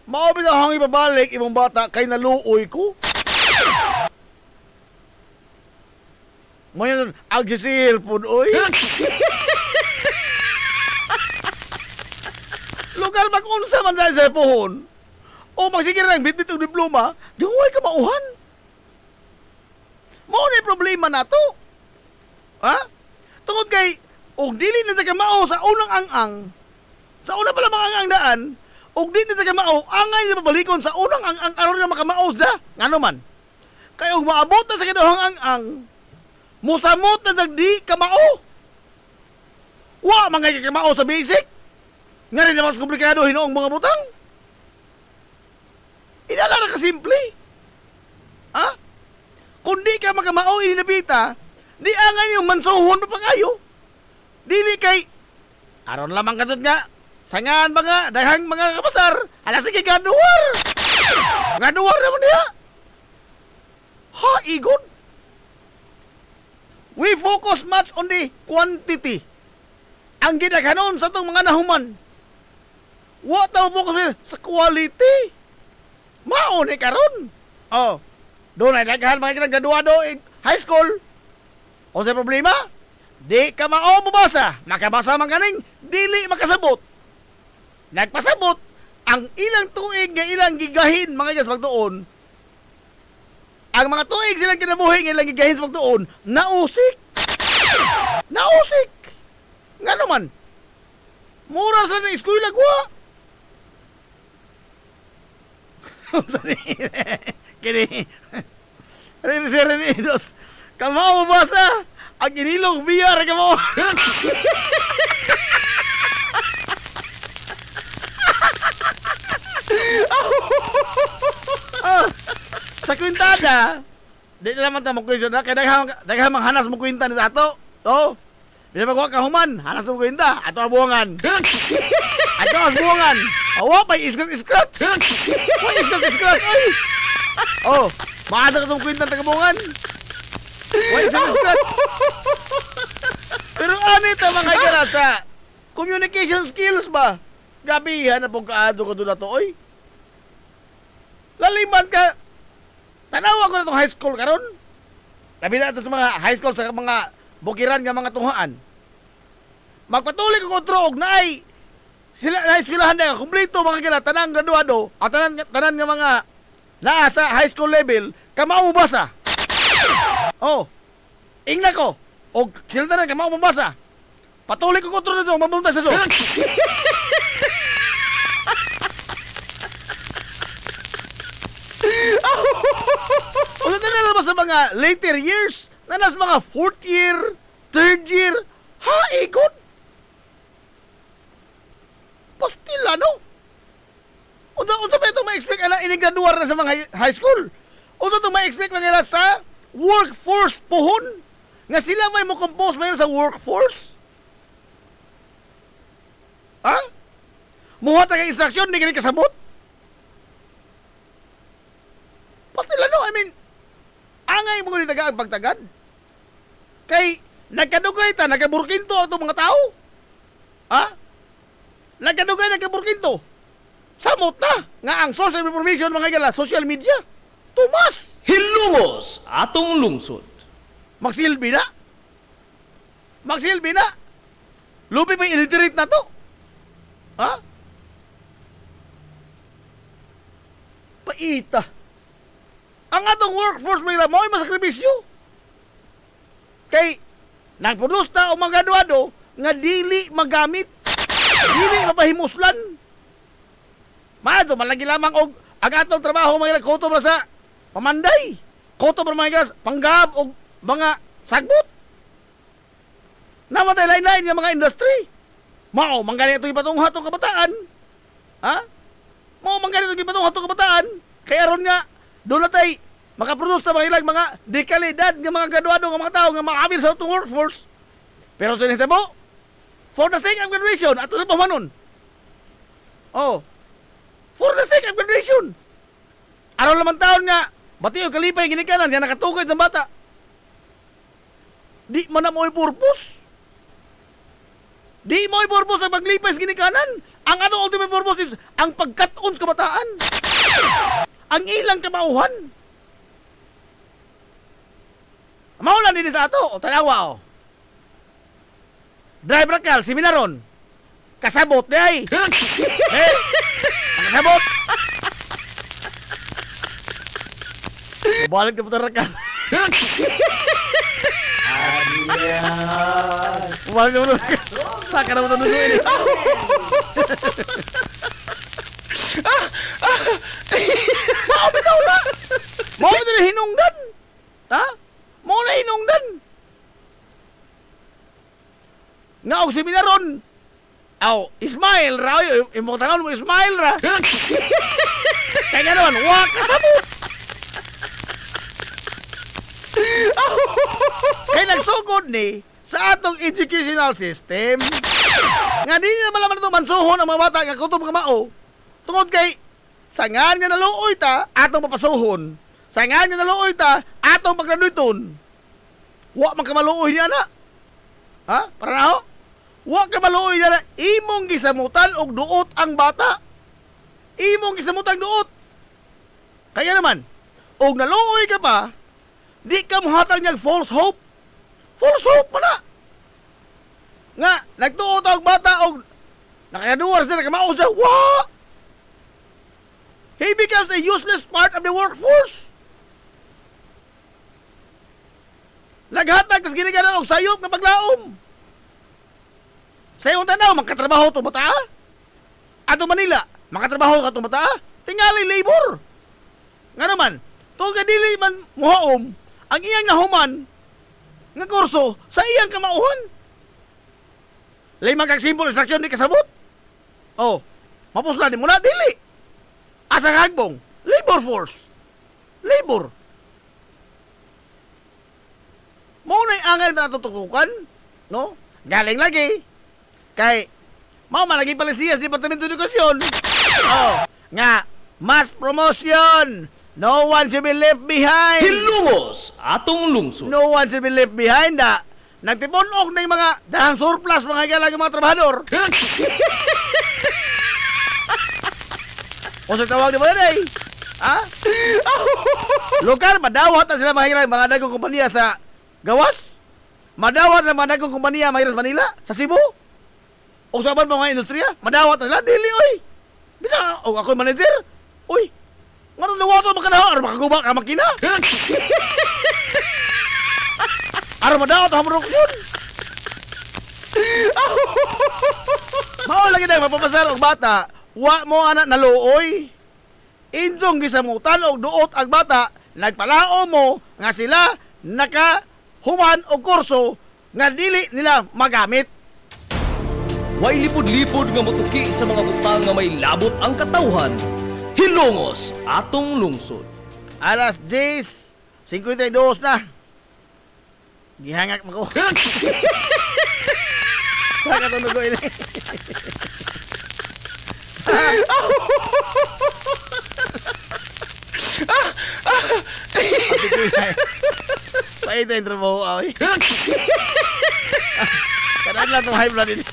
maobi na hang ibabalik imong bata kay naluoy ko. Ngayon, agsisir po, oy. Lugar mag-unsa man dahil sa pohon. O magsigir ng bitbit ng diploma, dihuay ka mauhan. Mao na problema na to. Ha? Tungod kay, og dili na sa kamao sa unang ang-ang. Sa una pala mga ang-ang daan, og dili na sa kamao, angay na pabalikon sa unang ang-ang aron na makamao sa. Ngano man? Kay og maabot na sa kinuhang ang-ang, musamot na di kamao. Wa mga kamao sa basic. Nga rin naman sa komplikado hinoong mga butang. Inalara ka simple. Ha? Kung di ka makamao inabita, di angay yung mansuhon pa pagayo. Dili kay aron lamang kadto nga. Sangan mga daghang mga kapasar. Ala sige gaduwar. Gaduwar naman niya. Ha, igod. We focus much on the quantity. Ang ginaghanon sa itong mga nahuman. Wa tayo focus sa quality. Maon karon. Oh, doon ay daghan mga ginagaduado in high school. O sa problema, di ka mao mabasa. Makabasa man kaning, dili makasabot. Nagpasabot, ang ilang tuig nga ilang gigahin mga gas magtuon. Ang mga tuig silang kinabuhi nga ilang gigahin sa magtuon, nausik. Nausik. Nga naman, mura sa na eskwela ko. Kini si Renidos, kamao mabasa. Ang inilog biyar kamao. Sa kwintada, di naman ta mo kwento na, kaya daghang manghanas mo kwinta ni sa ato. Oh, di na magwa kahuman, hanas mo kwinta, ato abuangan. Ato abuangan. Awa, pa iskrat-iskrat. Pa iskrat-iskrat, ay. Oh, maada ka sa kwinta ng tagabungan. Pa iskrat-iskrat. Pero anit ang mga kaya sa communication skills ba? Gabihan na pong kaado ko doon na to, oy. Laliman ka. Tanawa ko na itong high school karon. Labi na ito sa mga high school sa mga bukiran nga mga tunghaan. Magpatuloy ko kontrog na ay sila na eskwelahan na kumpleto mga kila tanang graduado at tanan nga mga naa sa high school level kamao mabasa. Oh. Ingna ko. Og sila tanan kamao mabasa. Patuloy ko kontrol nito mabuntag sa so. O na ba sa mga later years? Nanas mga 4th year, 3rd year? Ha, ikot? Pastil, ano? Unsa pa itong ma-expect na inigraduar na sa mga high school? Unsa itong ma-expect mga sa workforce pohon? Nga sila may mo compose may sa workforce? Ha? Muhat ang instruction, hindi ka rin kasabot? Pastil, ano? I mean, angay mo ko ni taga ang pagtagad. Kay, nagkadugay ta, nagkaburkinto itong mga tao. Ha? Nagkadugay, nagkaburkinto. Samot na, nga ang source of information mga gala, social media. Tumas! Hilumos atong lungsod. Magsilbi na. Magsilbi na. Lupi pa illiterate na to. Ha? Paita. Ang atong workforce may lamoy masakripisyo. Kay nagprodusta o mga graduado nga dili magamit, dili mapahimuslan. Maado malagi lamang og ang atong trabaho mga kutob ra sa pamanday, kutob ra mga panggab og mga sagbot. Namatay lain-lain nga mga industry. Mao manggali ito ipatungha itong kabataan. Ha? Mao manggali ito ipatungha itong kabataan. Kaya aron nga doon natay makaproduce na mga ilang mga dekalidad ng mga graduado ng mga tao nga makabil sa itong workforce. Pero sa mo, for the sake of graduation, ato na pa manon. Oh, for the sake of graduation. Aron naman taon nga, batiyo kalipay ginikanan, nga nakatukod sa bata. Di man na mo'y purpose. Di mo'y purpose ang paglipay sa ginikanan. Ang ano ultimate purpose is ang pagkat-on sa kabataan. Ang ilang kamauhan. Maulan din sa ato, o tanawa o. Driver kal, seminaron. Kasabot di ay. Kasabot. Balik na putar rakal. Balik na putar rakal. Saka na putar nuno ini. Mau bitaw na. Mau bitaw na hinungdan. Ha? Mau na hinungdan. Nga og seminaron. Aw, Ismail ra. Imong tangan mo Ismail ra. Kaya naman, wak kasabot. Kaya nagsugod ni sa atong educational system. Nga di na malaman itong mansuhon ang mga bata nga kutob kamao. Tungod kay sangan nga naluoy ta atong papasuhon. Sangan nga naluoy ta atong paggraduaton. Wa man ka maluoy niya na. Ha? Para na ho? Wa ka maluoy niya na imong gisamutan og duot ang bata. Imong gisamutan duot. Kaya naman, og naluoy ka pa, di ka muhatag niyag false hope. False hope mo na. Nga, nagtuot ang bata og nakaduwar sila kamao siya. Wa! He becomes a useless part of the workforce. Naghatag kas ginikanan og sayop nga paglaom. Sa iyong tanaw, magkatrabaho ito bata? Ato Manila, magkatrabaho ka ito bata? Tingali labor. Nga naman, ito ka dili man muhaom, ang iyang nahuman nga kurso sa iyang kamauhan. Lima kag simple instruction di kasabot. Oh, mapuslan din mo na, dili. Asa hagbong, labor force. Labor. Mao na yung angay na tutukukan, no? Galing lagi. Kay, mao malagi palisias Departamento de Edukasyon. Oh, nga, mass promotion. No one should be left behind. Hilumos atong lungsod. No one should be left behind, da. Nagtipunog na yung mga dahang surplus mga galang mga trabahador. O sa tawag di ba na eh? Ha? Lokal, madawat na sila mga dagong kumpanya sa Gawas. Madawat na mga dagong kumpanya sa Manila, sa Cebu. O sa mga industriya, madawat na sila. Dili, oy. Bisa, o ako manager. Oy, nga nawato makanawa, or makaguba ka makina. Araw madawat ang produksyon. Mao lagi na mapapasar og bata, wa mo anak naluoy. Injong gisamutan og duot ang bata, nagpalao mo nga sila nakahuman og kurso nga dili nila magamit. Way lipod-lipod nga motuki sa mga butang nga may labot ang katawhan. Hilongos atong lungsod. Alas 10:52 na. Gihangak mo ko. Saan ka tunog ko ini? Paito yung trabaho ay. Karaan lang itong high blood ini.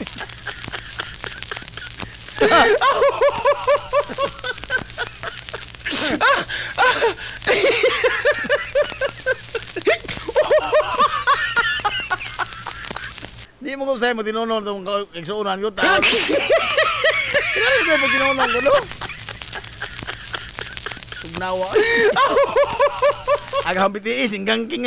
Di mo kung sa'yo mo tinunon itong iksuunan ko. Kailan mo sa'yo mo tinunon ko, no? Tugnawa. Agahang bitiis, hinggang king.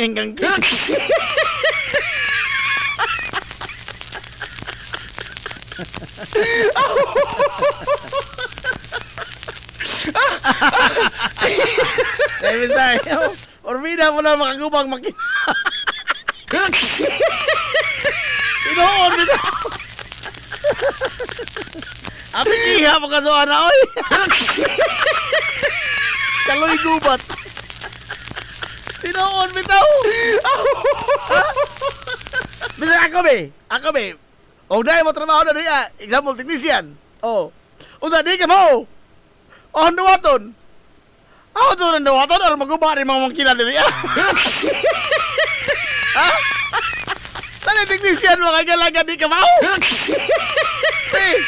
Ay, Bisay, orbida mo na makagubang makina. Tinoon nito. Apik iha mo ka so ana, oy. Kaloy gubat. Tinoon bitaw. Bisay ako be. O dahil mo trabaho na niya, example, technician. O da di ka mo. O handuwaton. Ako doon ang dawaton, or magubah rin mga makina na niya. Ha? Tala technician mga galaga di ka mo. Eh,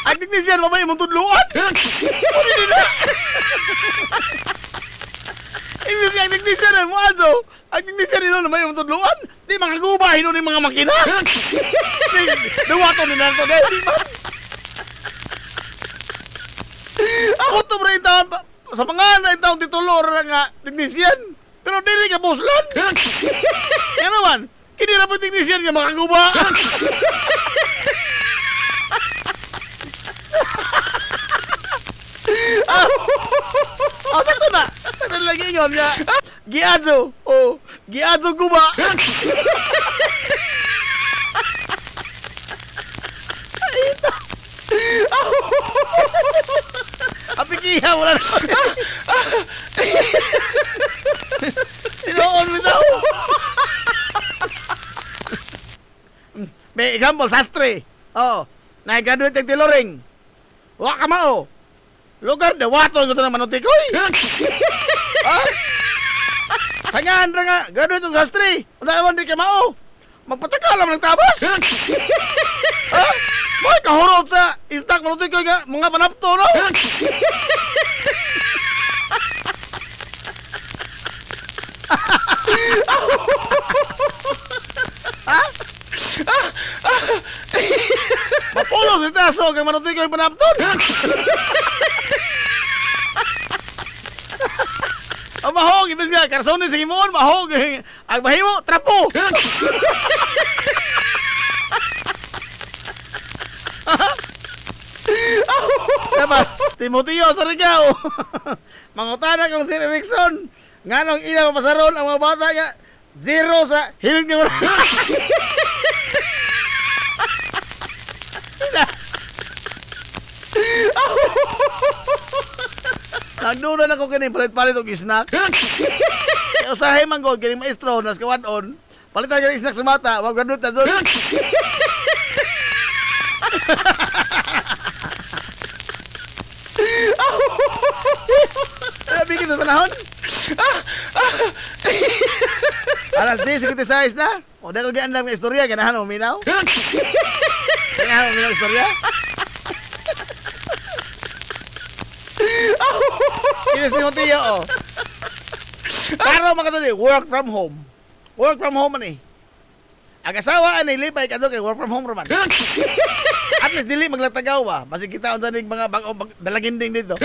ang technician mo ba yung tudluan? Pwede nila. Ibig ang technician mo aso. Ang technician nila naman yung tudluan. Di mga gubahin nun yung mga makina. Dawaton nila ito. Di man. Ako to rin taon sa mga na taong titulo nga technician. Pero dili ka buslan. Yan naman. Kinira po technician nga makaguba. Sakto na. Sakto na lagi yun nga. Giadzo. Giadzo guba. Ito. Apikiha mo na. Sinoon mo daw. May example, sastre. Nag-graduate ng tailoring. Wa ka mao. Lugar na wato ko na manutikoy. Sangan ra nga, graduate ng sastre. Wala naman di ka mao. Magpatakalam ng tabas. May kahurot sa istak manutikoy nga mga panapto, no? Mapulos si Taso kay manutikoy panapton. Ang mahog, ibig nga, karsonin sa himon, mahog. Ang mahimo, trapo. Diba? Timoteo sa Rigao. Mangutana kong si Rickson. Nga nung ina mapasaron ang mga bata nga. 0 sa hilig niya. Nagdunan ako kaning palit-palit og snack. Usahay man gud kaning maestro nas kawan-on. Palitan kaning snack sa bata, wag graduate na doon. Bigit sa panahon. Alas 10:56 na. O dako giandam nga istorya ganahan mo minaw. Ganahan mo minaw istorya. Ini si Timoteo, oh. Pero makatuli, work from home. Work from home man eh. Ang asawa ani lipay kadto kay work from home raman. At least dili maglatagaw ba. Basi kita unsa ning mga dalaginding dito.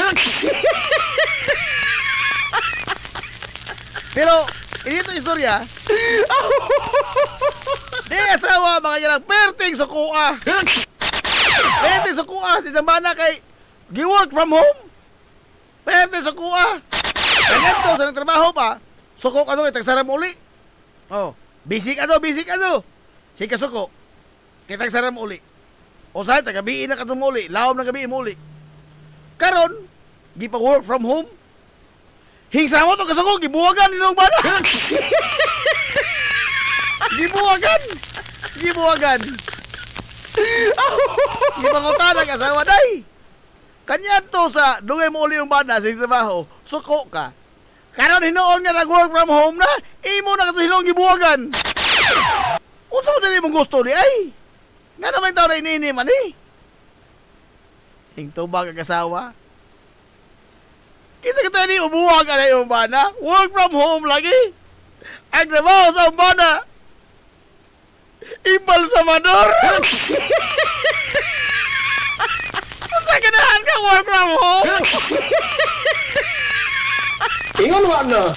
Pero ito istorya. Di asawa mga yalang perting sa kuha. Perting sa kuha si Zambana kay gi-work from home. Perting sa kuha. Ganito sa nagtrabaho pa. Suko ka doon, itagsara mo uli. Oh, busy ka doon. Sige suko. Itagsara mo uli. O saan, tagabiin na ka doon mo uli. Lawam na gabiin mo uli. Karon, gipa work from home. Hingsa mo to kasuko, gibuwagan nilong bana. Gibuwagan. Gipangutan ang asawa, day. Kanya to sa dungay mo uli yung bana sa trabaho, suko ka. Karon hinoon nga nag-work from home na, imo na ka hinoon gibuwagan. Unsa mo dili mong gusto ni ay? Nga naman tao na inini man eh. Hingto ba kag asawa? Kinsa kita ni ubuwag ka na yung bana? Work from home lagi. Ang trabaho sa bana. Imbalsamador. Unsa ganahan ka work from home? Ingon wa na.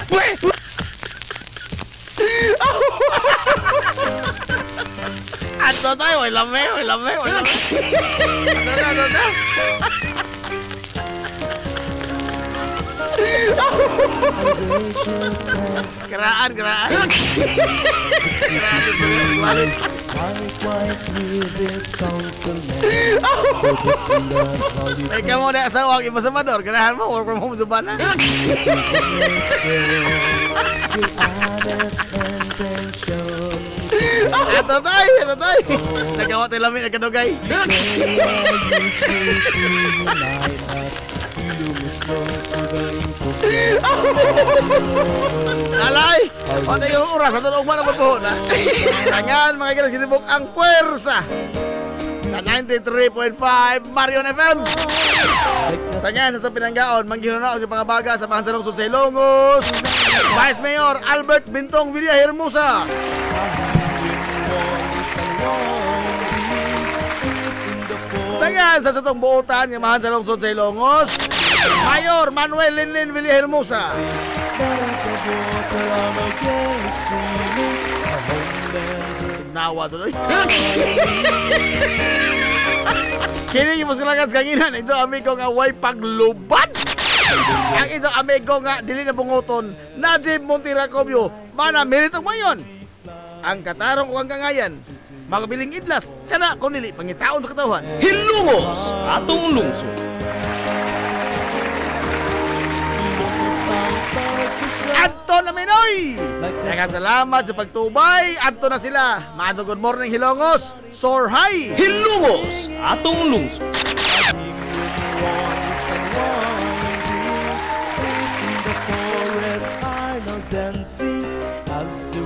Ato tayo, may lame. Ato. Keraan. Likewise with this consummate. Ay, kamu na asawa ang ibasamador. Kanahan mo, work from home sa bana. Honest intentions. Ato tayo. Nagawa tayo lamig, nagkadugay. Alay! O tayo yung oras, ato na ugman ang magpuhon, ha? Tangan, mga kilas, ginibok ang puwersa sa 93.5 Marion FM. Tangan, sa itong pinanggaon, manggihunaon sa pangabaga sa Mahansanong sa Ilongos, Vice Mayor Albert Bintong Villa Hermosa. Tangan, sa itong buutan ng Mahansanong sa Ilongos, Mayor Manuel Linlin Villa Hermosa. Nawa tuloy. Kini yung masalagan sa kanginan. Ito amigo nga way paglubad. Ang isang amigo nga dili na bungoton. Najib Montiracobio. Mana militong mayon. Ang katarong o ang kangayan. Magbiling idlas. Kana kung nili pangitaon sa katawan. Hilungos atong lungsod. Adto na Minoy! Nagkasalamat sa pagtubay. Adto na sila. Maado good morning Hilongos. Soar high. Hilungos atong lungsod. Dancing as the